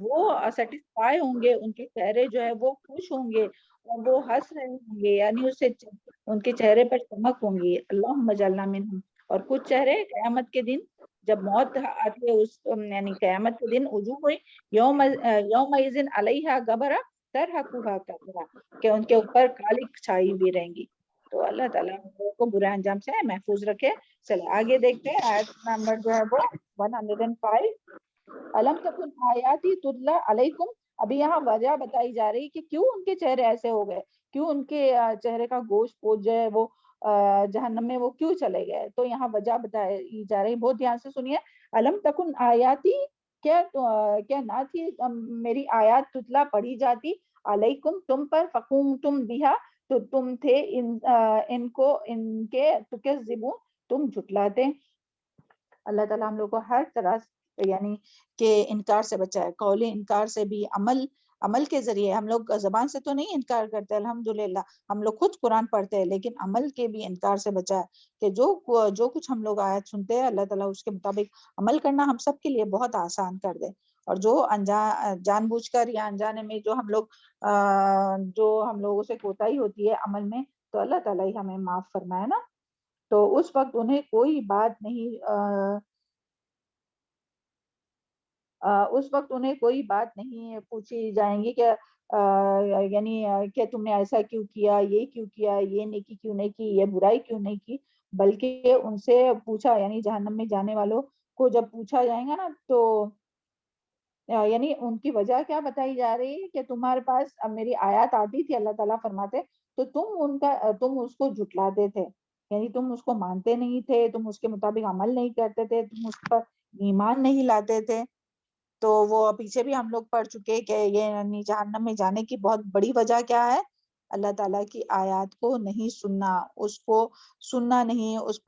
S1: وہ سیٹسفائی ہوں گے, ان کے چہرے جو ہے وہ خوش ہوں گے اور وہ ہنس رہے ہوں گے, یعنی اسے ان کے چہرے پر چمک ہوں گی. اللہم اجعلنا منہم. اور کچھ چہرے قیامت کے دن جب موت آتی ہے اس یعنی قیامت کے دن وجوہ یومئذ علیہا غبرہ ترہقھا قترہ, کہ ان کے اوپر کالی چھائی ہوئی رہیں گی. تو اللہ تعالیٰ ہم لوگوں کو برے انجام سے محفوظ رکھے. چلے آگے دیکھتے ہیں آیت نمبر جو ہے وہ 105. الم تکن آیاتی تتلی علیکم. ابھی یہاں وجہ بتائی جا رہی کہ کیوں ان کے چہرے ایسے ہو گئے, کیوں ان کے چہرے کا گوشت پوچھ جو ہے وہ جہنم میں وہ کیوں چلے گئے. تو یہاں وجہ بتائی جا رہی, بہت دھیان سے سنیے. الم تکن آیاتی, کیا نہ تھی میری آیات تتلا پڑھی جاتی, علیکم تم پر, فقوم تم بہا تو تم تھے ان کو ان کے تکذبون تم جھٹلاتے. اللہ تعالیٰ ہم لوگ کو ہر طرح یعنی کہ انکار سے بچائے, قولی انکار سے بھی, عمل کے ذریعے. ہم لوگ زبان سے تو نہیں انکار کرتے الحمدللہ, ہم لوگ خود قرآن پڑھتے ہیں, لیکن عمل کے بھی انکار سے بچائے کہ جو کچھ ہم لوگ آیت سنتے ہیں اللہ تعالیٰ اس کے مطابق عمل کرنا ہم سب کے لیے بہت آسان کر دے. اور جو جان بوجھ کر یا انجانے میں جو ہم لوگوں سے کوتاہی ہوتی ہے عمل میں, تو اللہ تعالیٰ ہی ہمیں معاف فرمائے نا. تو اس وقت انہیں کوئی بات نہیں پوچھی جائیں گی کہ یعنی کہ تم نے ایسا کیوں کیا, یہ کیوں کیا, یہ نیکی کیوں نہیں کی, یہ برائی کیوں نہیں کی, بلکہ ان سے پوچھا یعنی جہنم میں جانے والوں کو جب پوچھا جائے گا نا تو یعنی ان کی وجہ کیا بتائی جا رہی ہے کہ تمہارے پاس میری آیات آتی تھی, اللہ تعالیٰ فرماتے تو تم اس کو جھٹلاتے تھے, یعنی تم اس کو مانتے نہیں تھے, تم اس کے مطابق عمل نہیں کرتے تھے, تم اس پر ایمان نہیں لاتے تھے. تو وہ پیچھے بھی ہم لوگ پڑھ چکے کہ یہ یعنی جہنم میں جانے کی بہت بڑی وجہ کیا ہے, اللہ تعالیٰ کی آیات کو نہیں سننا, اس کو سننا نہیں, اس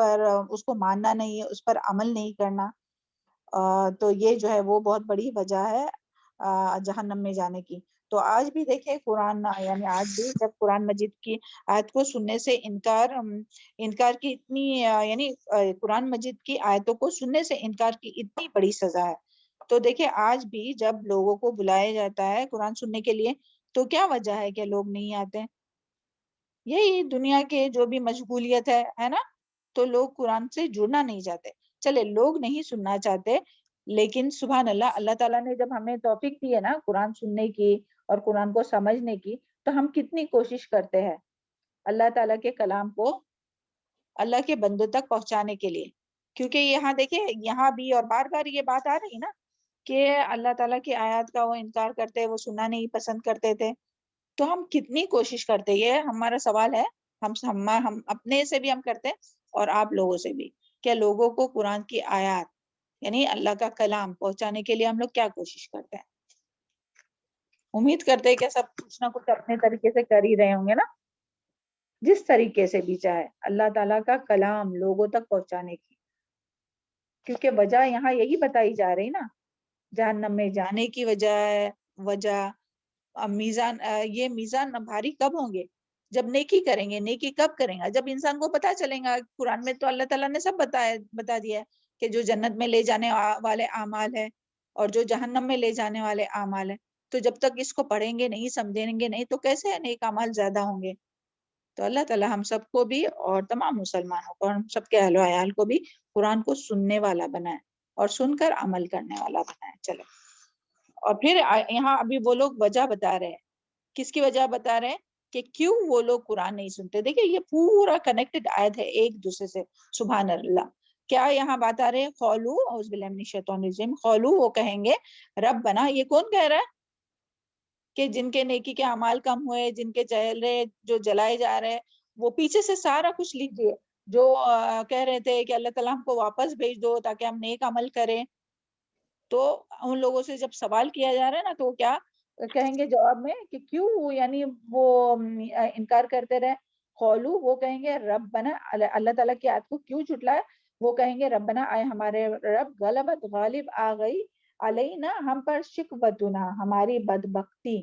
S1: کو ماننا نہیں, اس پر عمل نہیں کرنا. تو یہ جو ہے وہ بہت بڑی وجہ ہے جہنم میں جانے کی. تو آج بھی دیکھیں قرآن یعنی آج بھی جب قرآن مجید کی آیت کو سننے سے انکار کی اتنی یعنی قرآن مجید کی آیتوں کو سننے سے انکار کی اتنی بڑی سزا ہے. تو دیکھیں آج بھی جب لوگوں کو بلایا جاتا ہے قرآن سننے کے لیے تو کیا وجہ ہے کہ لوگ نہیں آتے؟ یہی دنیا کے جو بھی مشغولیت ہے نا, تو لوگ قرآن سے جڑنا نہیں چاہتے. چلے لوگ نہیں سننا چاہتے, لیکن سبحان اللہ, اللہ تعالیٰ نے جب ہمیں توفیق دی ہے نا قرآن سننے کی اور قرآن کو سمجھنے کی, تو ہم کتنی کوشش کرتے ہیں اللہ تعالیٰ کے کلام کو اللہ کے بندوں تک پہنچانے کے لیے. کیونکہ یہاں دیکھیں یہاں بھی اور بار بار یہ بات آ رہی نا کہ اللہ تعالیٰ کی آیات کا وہ انکار کرتے, وہ سننا نہیں پسند کرتے تھے. تو ہم کتنی کوشش کرتے, یہ ہمارا سوال ہے, ہم اپنے سے بھی ہم کرتے اور آپ لوگوں سے بھی, کہ لوگوں کو قرآن کی آیات یعنی اللہ کا کلام پہنچانے کے لیے ہم لوگ کیا کوشش کرتے ہیں. امید کرتے ہیں کہ سب کچھ نہ کچھ اپنے طریقے سے کر ہی رہے ہوں گے نا, جس طریقے سے بھی چاہے اللہ تعالیٰ کا کلام لوگوں تک پہنچانے کی. کیونکہ وجہ یہاں یہی بتائی جا رہی نا, جہنم میں جانے کی وجہ میزان, یہ میزان بھاری کب ہوں گے؟ جب نیکی کریں گے. نیکی کب کریں گا؟ جب انسان کو پتا چلے گا. قرآن میں تو اللہ تعالیٰ نے سب بتا دیا ہے کہ جو جنت میں لے جانے والے اعمال ہے اور جو جہنم میں لے جانے والے اعمال ہے. تو جب تک اس کو پڑھیں گے نہیں, سمجھیں گے نہیں, تو کیسے نیک اعمال زیادہ ہوں گے؟ تو اللہ تعالیٰ ہم سب کو بھی اور تمام مسلمانوں کو, ہم سب کے اہل و عیال کو بھی قرآن کو سننے والا بنائے اور سن کر عمل کرنے والا بنائے. چلو, اور پھر یہاں ابھی وہ لوگ وجہ بتا رہے ہیں. کس کی وجہ بتا رہے ہیں کہ کیوں وہ لوگ قرآن نہیں سنتے. دیکھیں یہ پورا کنیکٹڈ آیت ہے ایک دوسرے سے. سبحان اللہ. کیا یہاں بات آ رہے ہیں؟ قولو اعوذ باللہ من الشیطان الرجیم, قولو وہ کہیں گے ربنا. یہ کون کہہ رہا ہے؟ کہ جن کے نیکی کے اعمال کم ہوئے, جن کے چہرے جو جلائے جا رہے ہیں, وہ پیچھے سے سارا کچھ لیجئے. جو کہہ رہے تھے کہ اللہ تعالیٰ ہم کو واپس بھیج دو تاکہ ہم نیک عمل کریں, تو ان لوگوں سے جب سوال کیا جا رہا ہے نا, تو کیا کہیں گے جواب میں کہ کیوں یعنی وہ انکار کرتے رہے. قولو وہ کہیں گے ربنا, اللہ تعالیٰ کی آیت کو کیوں جھٹلایا؟ وہ کہیں گے ربنا, آئے ہمارے رب, غلبت غالب آ گئی, علینا ہم پر, شقوتنا ہماری بدبختی,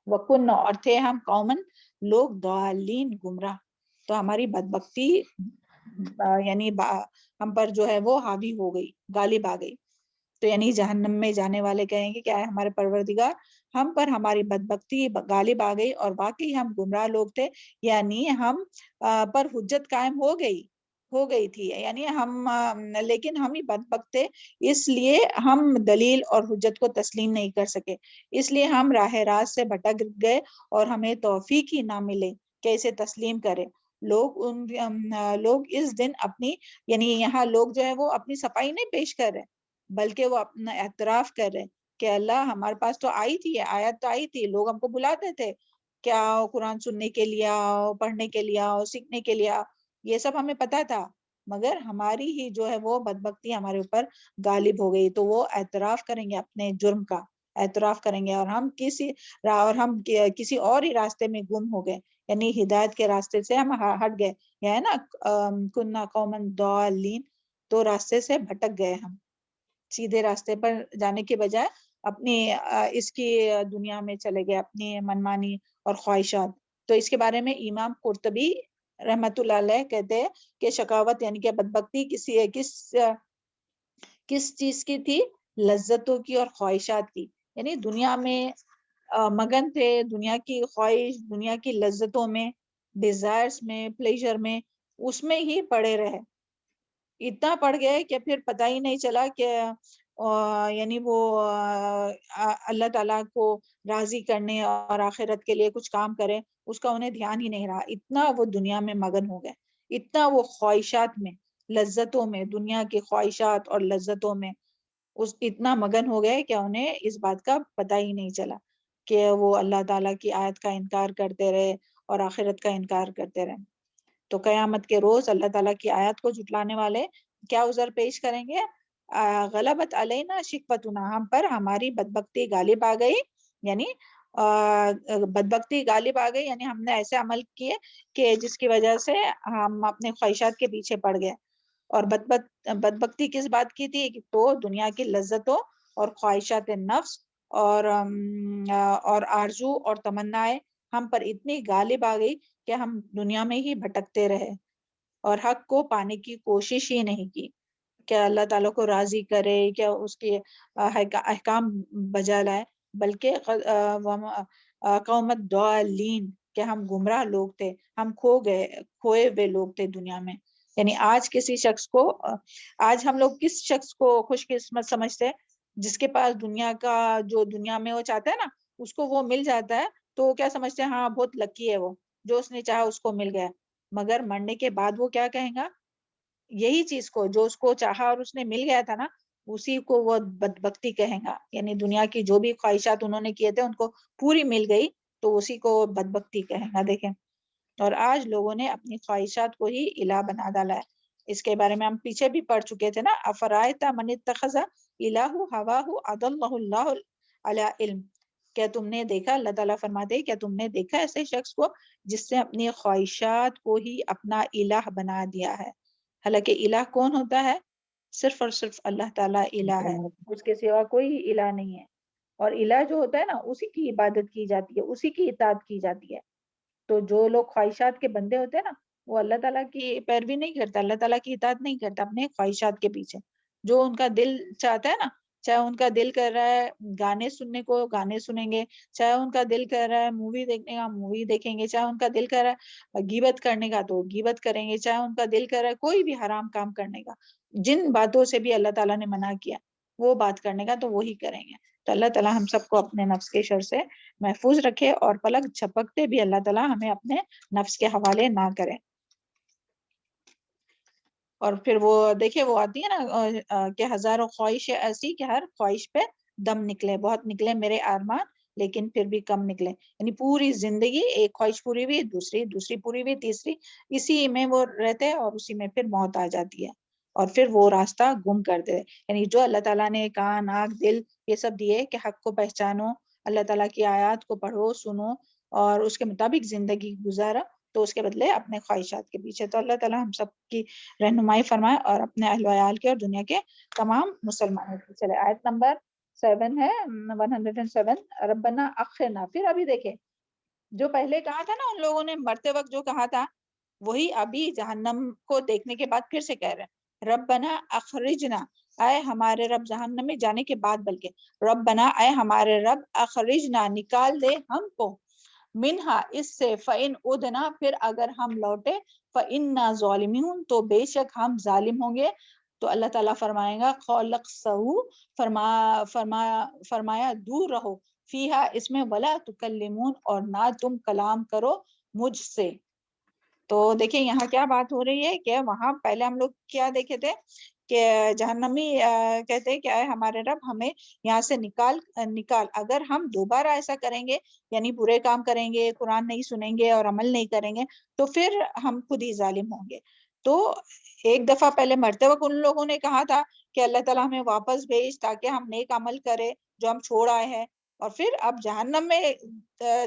S1: وکن اور تھے ہم, قومن لوگ, ضالین گمراہ. تو ہماری بدبختی یعنی ہم پر جو ہے وہ حاوی ہو گئی, غالب آ گئی. تو یعنی جہنم میں جانے والے کہیں گے کہ اے ہمارے پروردگار ہم پر ہماری بدبختی غالب آ گئی اور واقعی ہم گمراہ لوگ تھے، یعنی ہم پر حجت قائم ہو گئی تھی، یعنی ہم لیکن ہم ہی بدبخت تھے، اس لیے ہم دلیل اور حجت کو تسلیم نہیں کر سکے، اس لیے ہم راہ راست سے بھٹک گئے اور ہمیں توفیق ہی نہ ملے کہ اسے تسلیم کرے۔ لوگ اس دن اپنی یعنی یہاں لوگ جو ہے وہ اپنی صفائی نہیں پیش کر رہے بلکہ وہ اپنا اعتراف کر رہے کہ اللہ ہمارے پاس تو آئی تھی، آیت تو آئی تھی، لوگ ہم کو بلاتے تھے کہ آؤ قرآن سننے کے لیے آؤ، پڑھنے کے لیے آؤ، سیکھنے کے لیے آؤ، یہ سب ہمیں پتا تھا، مگر ہماری ہی جو ہے وہ بدبختی ہمارے اوپر غالب ہو گئی۔ تو وہ اعتراف کریں گے اپنے جرم کا، اعتراف کریں گے اور ہم کسی اور ہی راستے میں گم ہو گئے، یعنی ہدایت کے راستے سے ہم ہٹ گئے، یہ ہے نا کننا قوما ضالین، تو راستے سے بھٹک گئے، ہم سیدھے راستے پر جانے کے بجائے اپنی اس کی دنیا میں چلے گئے، اپنی منمانی اور خواہشات۔ تو اس کے بارے میں امام قرطبی رحمت اللہ علیہ کہتے ہیں کہ شقاوت یعنی کہ بدبختی کس چیز کی تھی؟ لذتوں کی اور خواہشات کی، یعنی دنیا میں مگن تھے، دنیا کی خواہش، دنیا کی لذتوں میں، ڈیزائرز میں، پلیجر میں، اس میں ہی پڑے رہے، اتنا پڑ گئے کہ پھر پتہ ہی نہیں چلا کہ یعنی وہ اللہ تعالیٰ کو راضی کرنے اور آخرت کے لیے کچھ کام کرے، اس کا انہیں دھیان ہی نہیں رہا، اتنا وہ دنیا میں مگن ہو گئے، اتنا وہ خواہشات میں، لذتوں میں، دنیا کی خواہشات اور لذتوں میں اتنا مگن ہو گئے کہ انہیں اس بات کا پتہ ہی نہیں چلا کہ وہ اللہ تعالیٰ کی آیت کا انکار کرتے رہے اور آخرت کا انکار کرتے رہے۔ تو قیامت کے روز اللہ تعالیٰ کی آیات کو جھٹلانے والے کیا عذر پیش کریں گے؟ غلبت علینا شقوتنا، ہم پر ہماری بدبختی غالب آ گئی، یعنی بدبختی غالب آ گئی، یعنی ہم نے ایسے عمل کیے کہ جس کی وجہ سے ہم اپنے خواہشات کے پیچھے پڑ گئے۔ اور بدبختی کس بات کی تھی؟ تو دنیا کی لذتوں اور خواہشات نفس اور آرزو اور تمنائیں ہم پر اتنی غالب آ گئی کہ ہم دنیا میں ہی بھٹکتے رہے اور حق کو پانے کی کوشش ہی نہیں کی کہ اللہ تعالیٰ کو راضی کرے، کہ اس کے احکام بجا لائے، بلکہ قوم الضالین کہ ہم گمراہ لوگ تھے، ہم کھوئے ہوئے لوگ تھے دنیا میں۔ یعنی آج ہم لوگ کس شخص کو خوش قسمت سمجھتے ہیں؟ جس کے پاس دنیا کا جو دنیا میں وہ چاہتا ہے نا اس کو وہ مل جاتا ہے، تو وہ کیا سمجھتے ہیں؟ ہاں بہت لکی ہے، وہ جو اس نے چاہا اس کو مل گیا، مگر مرنے کے بعد وہ کیا کہیں گا؟ یہی چیز کو جو اس کو چاہا اور اس نے مل گیا تھا نا، اسی کو وہ بدبختی کہیں گا، یعنی دنیا کی جو بھی خواہشات انہوں نے کیے تھے ان کو پوری مل گئی تو اسی کو بدبختی کہیں گا۔ دیکھیں، اور آج لوگوں نے اپنی خواہشات کو ہی الہ بنا ڈالا ہے، اس کے بارے میں ہم پیچھے بھی پڑھ چکے تھے نا، افرائیت من اتخذ الہ ہواہ اضلہ اللہ علی علم، کیا تم نے دیکھا، اللہ تعالیٰ فرماتے ہیں کیا تم نے دیکھا ایسے شخص کو جس نے اپنی خواہشات کو ہی اپنا الہ بنا دیا ہے؟ حالانکہ الہ کون ہوتا ہے؟ صرف اور صرف اللہ تعالیٰ الہ ہے، اس کے سوا کوئی الہ نہیں ہے، اور الہ جو ہوتا ہے نا اسی کی عبادت کی جاتی ہے، اسی کی اطاعت کی جاتی ہے۔ تو جو لوگ خواہشات کے بندے ہوتے ہیں نا وہ اللہ تعالیٰ کی پیروی نہیں کرتا، اللہ تعالیٰ کی اطاعت نہیں کرتا، اپنے خواہشات کے پیچھے جو ان کا دل چاہتا ہے نا، چاہے ان کا دل کر رہا ہے گانے سننے کو گانے سنیں گے، چاہے ان کا دل کر رہا ہے مووی دیکھنے کا مووی دیکھیں گے، چاہے ان کا دل کر رہا ہے غیبت کرنے کا تو غیبت کریں گے، چاہے ان کا دل کر رہا ہے کوئی بھی حرام کام کرنے کا، جن باتوں سے بھی اللہ تعالیٰ نے منع کیا وہ بات کرنے کا تو وہی کریں گے۔ تو اللہ تعالیٰ ہم سب کو اپنے نفس کے شر سے محفوظ رکھے اور پلک جھپکتے بھی اللہ تعالیٰ ہمیں اپنے نفس کے حوالے نہ کرے۔ اور پھر وہ دیکھیں وہ آتی ہے نا کہ ہزاروں خواہش ایسی کہ ہر خواہش پہ دم نکلے، بہت نکلے میرے ارمان لیکن پھر بھی کم نکلے، یعنی پوری زندگی ایک خواہش پوری ہوئی، دوسری پوری ہوئی، تیسری، اسی میں وہ رہتے اور اسی میں پھر موت آ جاتی ہے اور پھر وہ راستہ گم کر دے۔ یعنی جو اللہ تعالیٰ نے کان، آنکھ، دل یہ سب دیے کہ حق کو پہچانو، اللہ تعالیٰ کی آیات کو پڑھو، سنو اور اس کے مطابق زندگی گزارا، تو اس کے بدلے اپنے خواہشات کے پیچھے۔ تو اللہ تعالیٰ ہم سب کی رہنمائی فرمائے اور اپنے اہل و عیال کے اور دنیا کے تمام مسلمانوں کی۔ چلے آیت نمبر 7 ہے 107، ربنا اخرنا، پھر ابھی دیکھیں جو پہلے کہا تھا نا ان لوگوں نے مرتے وقت جو کہا تھا وہی ابھی جہنم کو دیکھنے کے بعد پھر سے کہہ رہے ہیں، ربنا اخرجنا، اے ہمارے رب، جہنم میں جانے کے بعد بلکہ ربنا اے ہمارے رب اخرجنا نکال دے ہم کو، منہا اس سے، فإن ادنا پھر اگر ہم لوٹے، فإنا ظالمون تو بے شک ہم ظالم ہوں گے. تو اللہ تعالیٰ فرمائے گا خلق سہو، فرمایا دور رہو، فیہا اس میں، ولا تکلمون اور نہ تم کلام کرو مجھ سے. تو دیکھیں یہاں کیا بات ہو رہی ہے کہ وہاں پہلے ہم لوگ کیا دیکھے تھے کہ جہنمی کہتے ہیں کہ اے ہمارے رب ہمیں یہاں سے نکال. اگر ہم دوبارہ ایسا کریں گے، یعنی برے کام کریں گے، قرآن نہیں سنیں گے اور عمل نہیں کریں گے، تو پھر ہم خود ہی ظالم ہوں گے. تو ایک دفعہ پہلے مرتے وقت ان لوگوں نے کہا تھا کہ اللہ تعالیٰ ہمیں واپس بھیج تاکہ ہم نیک عمل کرے جو ہم چھوڑ آئے ہیں، اور پھر اب جہنم میں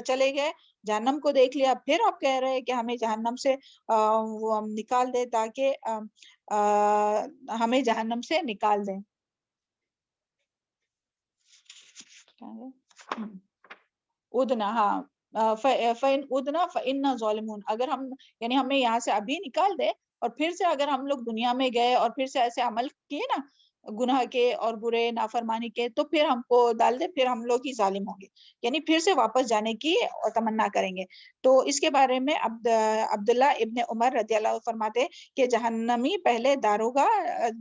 S1: چلے گئے، جہنم کو دیکھ لیا، پھر آپ کہہ رہے ہیں کہ ہمیں جہنم سے وہ ہم نکال دے تاکہ ہمیں جہنم سے نکال دیں. ادنا، ہاں، فَإِنْ اُدْنَا فَإِنَّا ظَالِمُونَ اگر ہم، یعنی ہمیں یہاں سے ابھی نکال دے اور پھر سے اگر ہم لوگ دنیا میں گئے اور پھر سے ایسے عمل کیے نا، گناہ کے اور برے نافرمانی کے، تو پھر ہم کو ڈال دے، پھر ہم لوگ ہی ظالم ہوں گے، یعنی پھر سے واپس جانے کی تمنا کریں گے. تو اس کے بارے میں عبداللہ ابن عمر رضی اللہ عنہ فرماتے کہ جہنمی پہلے داروغہ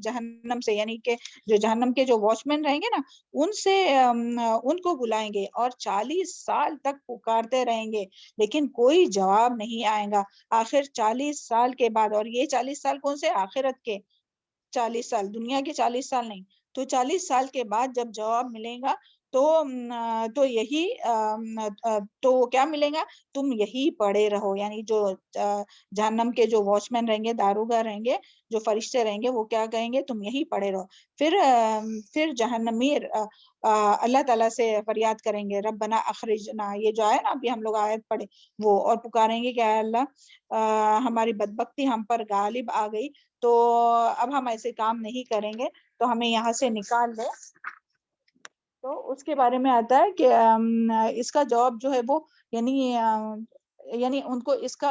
S1: جہنم سے، یعنی کہ جو جہنم کے جو واچ مین رہیں گے نا، ان سے ان کو بلائیں گے اور 40 سال تک پکارتے رہیں گے، لیکن کوئی جواب نہیں آئے گا. آخر 40 سال کے بعد، اور یہ 40 سال کون سے؟ آخرت کے 40 سال، دنیا کے 40 سال نہیں. تو 40 سال کے بعد جب جواب ملے گا تو یہی تو کیا ملے گا؟ تم یہی پڑے رہو، یعنی جو جہنم کے جو واچ مین رہیں گے، داروغہ رہیں گے، جو فرشتے رہیں گے، وہ کیا کہیں گے؟ تم یہی پڑے رہو. پھر جہنمی اللہ تعالیٰ سے فریاد کریں گے، ربنا اخرجنا، یہ جو ہے نا ابھی ہم لوگ آیت پڑھے وہ، اور پکاریں گے کہ اے اللہ ہماری بدبختی ہم پر غالب آ گئی، تو اب ہم ایسے کام نہیں کریں گے، تو ہمیں یہاں سے نکال دے. تو اس کے بارے میں آتا ہے کہ اس کا جواب جو ہے وہ، یعنی ان کو اس کا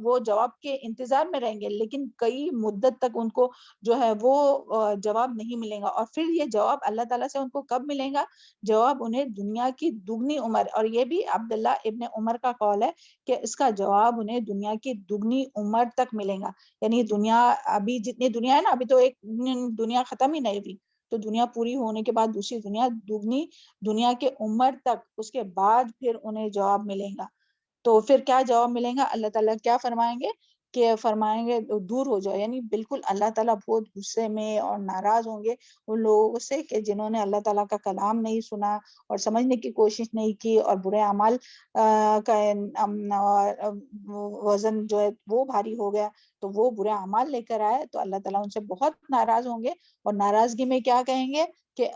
S1: وہ جواب کے انتظار میں رہیں گے، لیکن کئی مدت تک ان کو جو ہے وہ جواب نہیں ملے گا. اور پھر یہ جواب اللہ تعالیٰ سے ان کو کب ملے گا؟ جواب انہیں دنیا کی دگنی عمر، اور یہ بھی عبداللہ ابن عمر کا قول ہے کہ اس کا جواب انہیں دنیا کی دگنی عمر تک ملے گا. یعنی دنیا، ابھی جتنی دنیا ہے نا، ابھی تو ایک دنیا ختم ہی نہیں ہوئی، تو دنیا پوری ہونے کے بعد دوسری دنیا، دگنی دنیا کے عمر تک، اس کے بعد پھر انہیں جواب ملے گا. تو پھر کیا جواب ملے گا؟ اللہ تعالیٰ کیا فرمائیں گے کہ فرمائیں گے دور ہو جاؤ، یعنی بالکل اللہ تعالیٰ بہت غصے میں اور ناراض ہوں گے ان لوگوں سے کہ جنہوں نے اللہ تعالیٰ کا کلام نہیں سنا اور سمجھنے کی کوشش نہیں کی، اور برے اعمال کا وزن جو ہے وہ بھاری ہو گیا، تو وہ برے اعمال لے کر آئے، تو اللہ تعالیٰ ان سے بہت ناراض ہوں گے. اور ناراضگی میں کیا کہیں گے کہ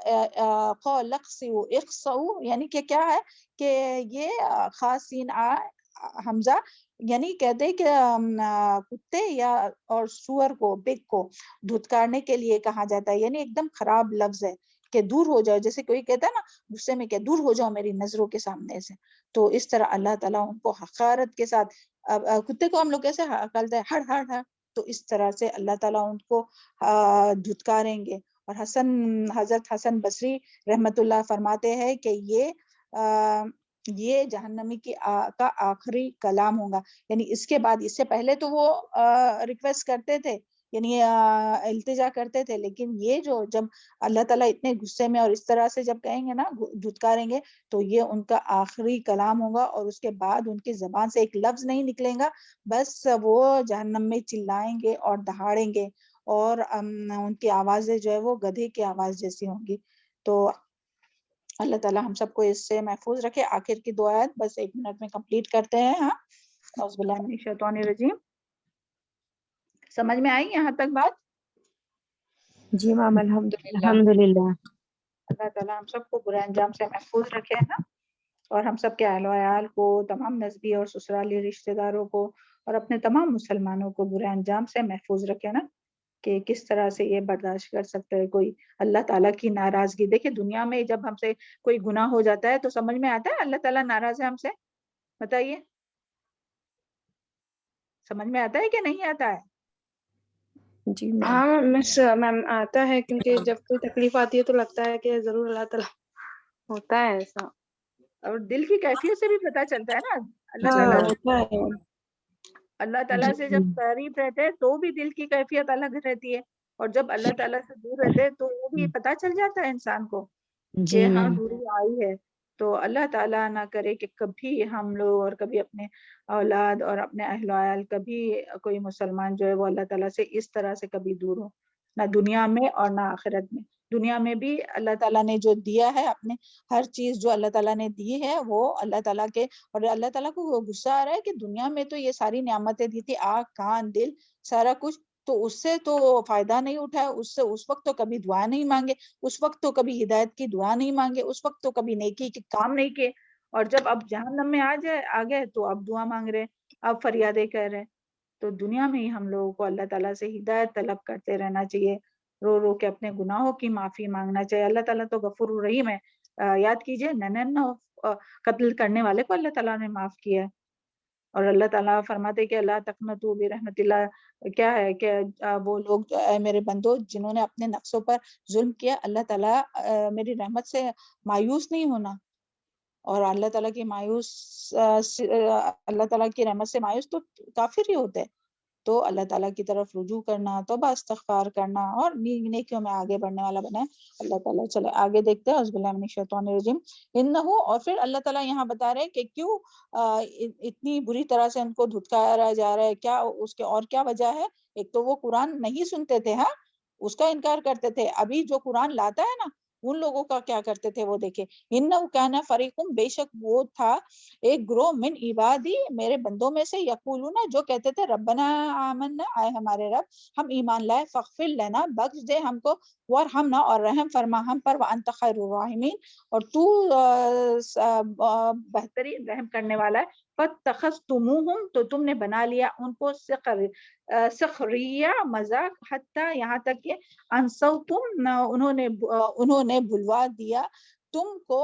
S1: اخسؤ، یعنی کہ کیا ہے کہ یہ خاص سین حمزہ، یعنی کہتے کہ کتے یا اور سور کو، پگ کو دھتکارنے کے لیے کہا جاتا ہے، یعنی ایک دم خراب لفظ ہے کہ دور ہو جاؤ، جیسے کوئی کہتا ہے نا غصے میں کہ دور ہو جاؤ میری نظروں کے سامنے سے. تو اس طرح اللہ تعالیٰ ان کو حقارت کے ساتھ، کتے کو ہم لوگ کیسے کہتے ہیں؟ ہڑ ہڑ ہڑ، تو اس طرح سے اللہ تعالیٰ ان کو دھتکاریں گے. اور حضرت حسن بصری رحمت اللہ فرماتے ہیں کہ یہ جہنمی کا آخری کلام ہوگا، یعنی اس کے بعد، اس سے پہلے تو وہ ریکویسٹ کرتے تھے، یعنی التجا کرتے تھے، لیکن یہ جو جب اللہ تعالیٰ اتنے غصے میں اور اس طرح سے جب کہیں گے نا، دھتکاریں گے، تو یہ ان کا آخری کلام ہوگا، اور اس کے بعد ان کی زبان سے ایک لفظ نہیں نکلے گا، بس وہ جہنم میں چلائیں گے اور دہاڑیں گے، اور ان کی آوازیں جو ہے وہ گدھے کی آواز جیسی ہوں گی. تو اللہ تعالیٰ ہم سب کو اس سے محفوظ رکھے. آخر کی دو آیت بس 1 منٹ میں کمپلیٹ کرتے ہیں. ہاں، اعوذ باللہ من الشیطان الرجیم. سمجھ میں آئی یہاں تک بات؟
S5: جی میم، الحمدللہ.
S2: الحمدللہ.
S1: اللہ تعالیٰ ہم سب کو برے انجام سے محفوظ رکھے نا، اور ہم سب کے اہل و عیال کو، تمام نسبی اور سسرالی رشتہ داروں کو، اور اپنے تمام مسلمانوں کو برے انجام سے محفوظ رکھے نا، کہ کس طرح سے یہ برداشت کر سکتا ہے کوئی اللہ تعالیٰ کی ناراضگی. دیکھیں دنیا میں جب ہم سے کوئی گناہ ہو جاتا ہے تو سمجھ میں آتا ہے اللہ تعالیٰ ناراض ہے ہم سے؟ بتائیے، سمجھ میں آتا ہے کہ نہیں آتا ہے؟
S5: جی میم.
S3: ہاں مس میم آتا ہے، کیونکہ جب کوئی تکلیف آتی ہے تو لگتا ہے کہ ضرور اللہ تعالیٰ ہوتا ہے ایسا.
S1: اور دل کی کیفیت سے بھی پتہ چلتا ہے نا. اللہ
S3: ہاں
S1: تعالیٰ
S3: ہوتا ہے.
S1: اللہ تعالیٰ سے جب قریب رہتے ہیں تو بھی دل کی کیفیت الگ رہتی ہے، اور جب اللہ تعالیٰ سے دور رہتے ہیں تو وہ بھی پتہ چل جاتا ہے انسان کو کہ ہاں دوری آئی ہے. تو اللہ تعالیٰ نہ کرے کہ کبھی ہم لوگ اور کبھی اپنے اولاد اور اپنے اہل و عیال، کبھی کوئی مسلمان جو ہے وہ اللہ تعالیٰ سے اس طرح سے کبھی دور ہو، نہ دنیا میں اور نہ آخرت میں. دنیا میں بھی اللہ تعالیٰ نے جو دیا ہے، اپنے ہر چیز جو اللہ تعالیٰ نے دی ہے وہ اللہ تعالیٰ کے، اور اللہ تعالیٰ کو وہ غصہ آ رہا ہے کہ دنیا میں تو یہ ساری نعمتیں دی تھی، آنکھ کان دل سارا کچھ، تو اس سے تو فائدہ نہیں اٹھایا، اس سے اس وقت تو کبھی دعا نہیں مانگے، اس وقت تو کبھی ہدایت کی دعا نہیں مانگے، اس وقت تو کبھی نیکی کے کام نہیں کیے، اور جب اب جہنم میں آ گئے تو اب دعا مانگ رہے، اب فریادیں کر رہے. تو دنیا میں ہی ہم لوگوں کو اللہ تعالیٰ سے ہدایت طلب کرتے رہنا چاہیے، رو رو کے اپنے گناہوں کی معافی مانگنا چاہیے. اللہ تعالیٰ تو غفور الرحیم ہے. یاد کیجئے ننانو قتل کرنے والے کو اللہ تعالیٰ نے معاف کیا ہے، اور اللہ تعالیٰ فرماتے کہ اللہ تقنطوا برحمت اللہ، کیا ہے کہ وہ لوگ جو اے میرے بندو جنہوں نے اپنے نفسوں پر ظلم کیا، اللہ تعالیٰ میری رحمت سے مایوس نہیں ہونا. اور اللہ تعالیٰ کی مایوس اللہ تعالیٰ کی رحمت سے مایوس تو کافر ہی ہوتے ہیں. تو اللہ تعالیٰ کی طرف رجوع کرنا، توبہ استغفار کرنا، اور نیکیوں میں آگے بڑھنے والا بنائے اللہ تعالیٰ. چلے آگے دیکھتے ہیں. اعوذ باللہ من الشیطان الرجیم. انہو، اور پھر اللہ تعالیٰ یہاں بتا رہے ہیں کہ کیوں اتنی بری طرح سے ان کو دھتکارا جا رہا ہے، کیا اس کے اور کیا وجہ ہے. ایک تو وہ قرآن نہیں سنتے تھے، ہاں اس کا انکار کرتے تھے. ابھی جو قرآن لاتا ہے نا ان لوگوں کا کیا کرتے تھے وہ دیکھیں. انہو کان فریقم، بے شک وہ تھا ایک گروہ، من عبادی، میرے بندوں میں سے، یقولون، جو کہتے تھے ربنا آمنا، آئے ہمارے رب ہم ایمان لائے، فاغفر لنا، بخش دے ہم کو، وارحمنا، اور رحم فرما ہم پر، وانت خیر الراحمین، اور تو بہترین رحم کرنے والا ہے. فاتخذتموہم، تو تم نے بنا لیا ان کو سخریہ، مذاق، حتی، یہاں تک کہ انسوتم، انہوں نے بھلوا دیا تم کو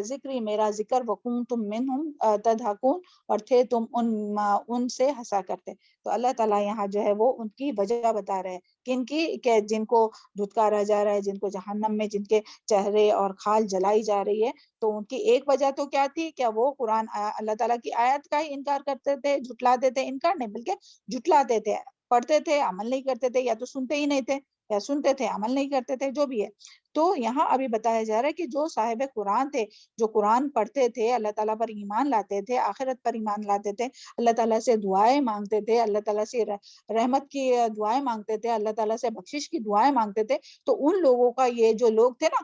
S1: ذکری، میرا ذکر، وکنتم منہم تضحکون، اور تھے تم ان سے ہنسا کرتے. تو اللہ تعالیٰ یہاں جو ہے وہ ان کی وجہ بتا رہے ہیں، کن کی، کہ جن کو دھتکارا جا رہا ہے، جن کو جہنم میں، جن کے چہرے اور کھال جلائی جا رہی ہے. تو ان کی ایک وجہ تو کیا تھی، کہ وہ قرآن اللہ تعالیٰ کی آیت کا ہی انکار کرتے تھے، جھٹلاتے تھے. انکار نہیں بلکہ جھٹلاتے تھے، پڑھتے تھے عمل نہیں کرتے تھے، یا تو سنتے ہی نہیں تھے، یا سنتے تھے عمل نہیں کرتے تھے، جو بھی ہے. تو یہاں ابھی بتایا جا رہا ہے کہ جو صاحب قرآن تھے، جو قرآن پڑھتے تھے، اللہ تعالیٰ پر ایمان لاتے تھے، آخرت پر ایمان لاتے تھے، اللہ تعالیٰ سے دعائیں مانگتے تھے، اللہ تعالیٰ سے رحمت کی دعائیں مانگتے تھے، اللہ تعالیٰ سے بخشش کی دعائیں مانگتے تھے. تو ان لوگوں کا، یہ جو لوگ تھے نا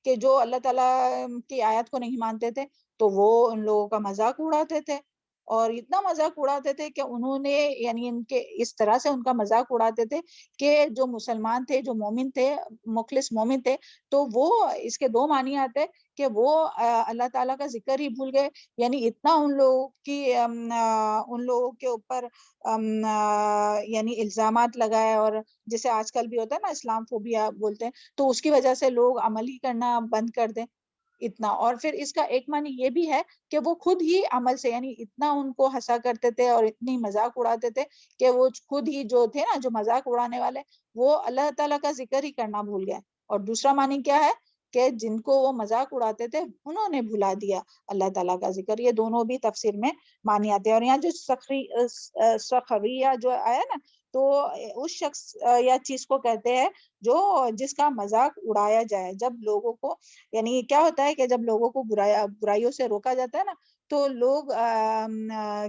S1: کہ جو اللہ تعالیٰ کی آیت کو نہیں مانتے تھے، تو وہ ان لوگوں کا مذاق اڑاتے تھے، اور اتنا مذاق اڑاتے تھے کہ انہوں نے، یعنی ان کے اس طرح سے ان کا مذاق اڑاتے تھے کہ جو مسلمان تھے، جو مومن تھے، مخلص مومن تھے، تو وہ اس کے دو معنی آتے کہ وہ اللہ تعالیٰ کا ذکر ہی بھول گئے. یعنی اتنا ان لوگوں کے اوپر یعنی الزامات لگائے، اور جیسے آج کل بھی ہوتا ہے نا اسلام فوبیا بولتے ہیں، تو اس کی وجہ سے لوگ عمل ہی کرنا بند کر دیں اتنا. اور پھر اس کا ایک معنی یہ بھی ہے کہ وہ خود ہی عمل سے، یعنی اتنا ان کو ہنسا کرتے تھے اور اتنی مذاق اڑاتے تھے کہ وہ خود ہی جو تھے نا، جو مذاق اڑانے والے، وہ اللہ تعالیٰ کا ذکر ہی کرنا بھول گئے. اور دوسرا معنی کیا ہے کہ جن کو وہ مذاق اڑاتے تھے انہوں نے بھلا دیا اللہ تعالیٰ کا ذکر. یہ دونوں بھی تفسیر میں معنی آتے ہیں. اور یہاں جو سخریہ جو آیا نا، تو اس شخص یا چیز کو کہتے ہیں جو جس کا مذاق اڑایا جائے. جب لوگوں کو، یعنی کیا ہوتا ہے کہ جب لوگوں کو برائیوں سے روکا جاتا ہے نا، تو لوگ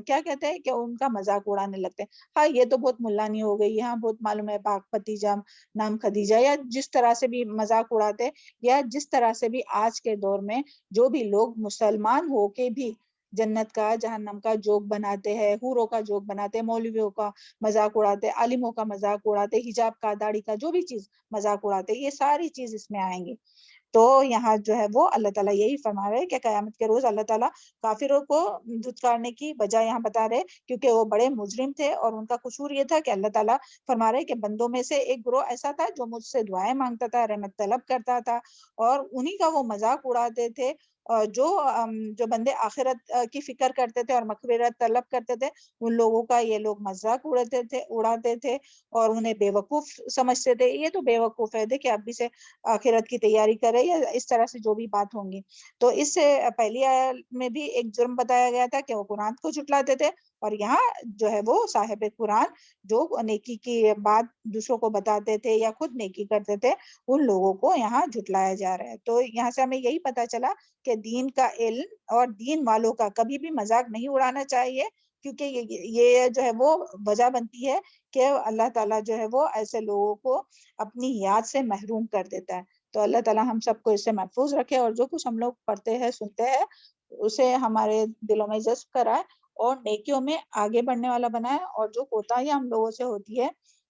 S1: کیا کہتے ہیں کہ ان کا مذاق اڑانے لگتے ہیں. ہاں یہ تو بہت ملانی ہو گئی، یہاں بہت معلوم ہے پاک پتیجہ نام خدیجہ، یا جس طرح سے بھی مذاق اڑاتے، یا جس طرح سے بھی آج کے دور میں جو بھی لوگ مسلمان ہو کے بھی جنت کا جہنم کا جوک بناتے ہیں، حوروں کا جوک بناتے ہیں، مولویوں کا مذاق اڑاتے، عالموں کا مذاق اڑاتے، حجاب کا، داڑھی کا، جو بھی چیز مذاق اڑاتے، یہ ساری چیز اس میں آئیں گی. تو یہاں جو ہے وہ اللہ تعالیٰ یہی فرما رہے کہ قیامت کے روز اللہ تعالیٰ کافروں کو دھتکارنے کی وجہ یہاں بتا رہے، کیونکہ وہ بڑے مجرم تھے، اور ان کا قصور یہ تھا کہ اللہ تعالیٰ فرما رہے کہ بندوں میں سے ایک گروہ ایسا تھا جو مجھ سے دعائیں مانگتا تھا، رحمت طلب کرتا تھا، اور انہی کا وہ مذاق اڑاتے تھے، جو بندے آخرت کی فکر کرتے تھے اور مغفرت طلب کرتے تھے ان لوگوں کا یہ لوگ مذاق اڑاتے تھے اور انہیں بے وقوف سمجھتے تھے. یہ تو بے وقوف ہے، دیکھیں اب بھی سے آخرت کی تیاری کرے یا اس طرح سے جو بھی بات ہوں گی. تو اس سے پہلی آیت میں بھی ایک جرم بتایا گیا تھا کہ وہ قرآن کو جھٹلاتے تھے، اور یہاں جو ہے وہ صاحب قرآن جو نیکی کی بات دوسروں کو بتاتے تھے یا خود نیکی کرتے تھے ان لوگوں کو یہاں جھٹلایا جا رہا ہے. تو یہاں سے ہمیں یہی پتا چلا کہ دین کا علم اور دین والوں کا کبھی بھی مذاق نہیں اڑانا چاہیے، کیونکہ یہ جو ہے وہ وجہ بنتی ہے کہ اللہ تعالیٰ جو ہے وہ ایسے لوگوں کو اپنی یاد سے محروم کر دیتا ہے. تو اللہ تعالیٰ ہم سب کو اس سے محفوظ رکھے اور جو کچھ ہم لوگ پڑھتے ہیں سنتے ہیں اسے ہمارے دلوں میں جذب کرائے اور نیکیوں میں آگے بڑھنے والا بنائے، اور جو کوتاہیاں ہم لوگوں سے ہوتی ہے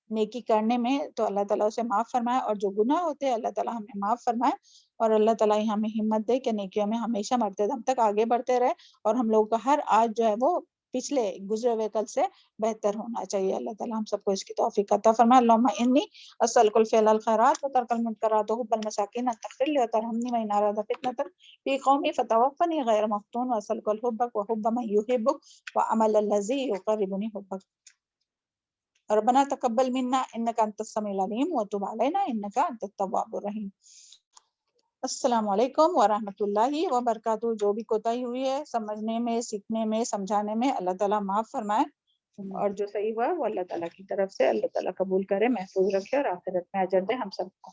S1: نیکی کرنے میں تو اللہ تعالیٰ اسے معاف فرمائے، اور جو گناہ ہوتے ہیں اللہ تعالیٰ ہمیں معاف فرمائے، اور اللہ تعالیٰ ہمیں ہمت دے کہ نیکیوں میں ہمیشہ مرتے دم تک آگے بڑھتے رہے اور ہم لوگوں کا ہر آج جو ہے وہ پچھلے گزرے ہوئے کل سے بہتر ہونا چاہیے. اللہ تعالیٰ ہم سب کو اس کی توفیق عطا فرمائے. اللہم انی اسألک الفعل الخیرات وترک المنکرات وحب المساکین ان تغفر لی وترحمنی وإن أراد فتنة في قومي فتوفني غير مفتون وأسألك الحب وحب من يحبك وعمل الذي يقربني حبك. ربنا تقبل منا انك انت السميع العليم وتب علينا انك انت التواب الرحيم. السلام علیکم ورحمۃ اللہ وبرکاتہ. جو بھی کوتاہی ہوئی ہے سمجھنے میں، سیکھنے میں، سمجھانے میں، اللہ تعالیٰ معاف فرمائے، اور جو صحیح ہوا وہ اللہ تعالیٰ کی طرف سے اللہ تعالیٰ قبول کرے، محفوظ رکھے اور آخرت میں اجر دے ہم سب کو.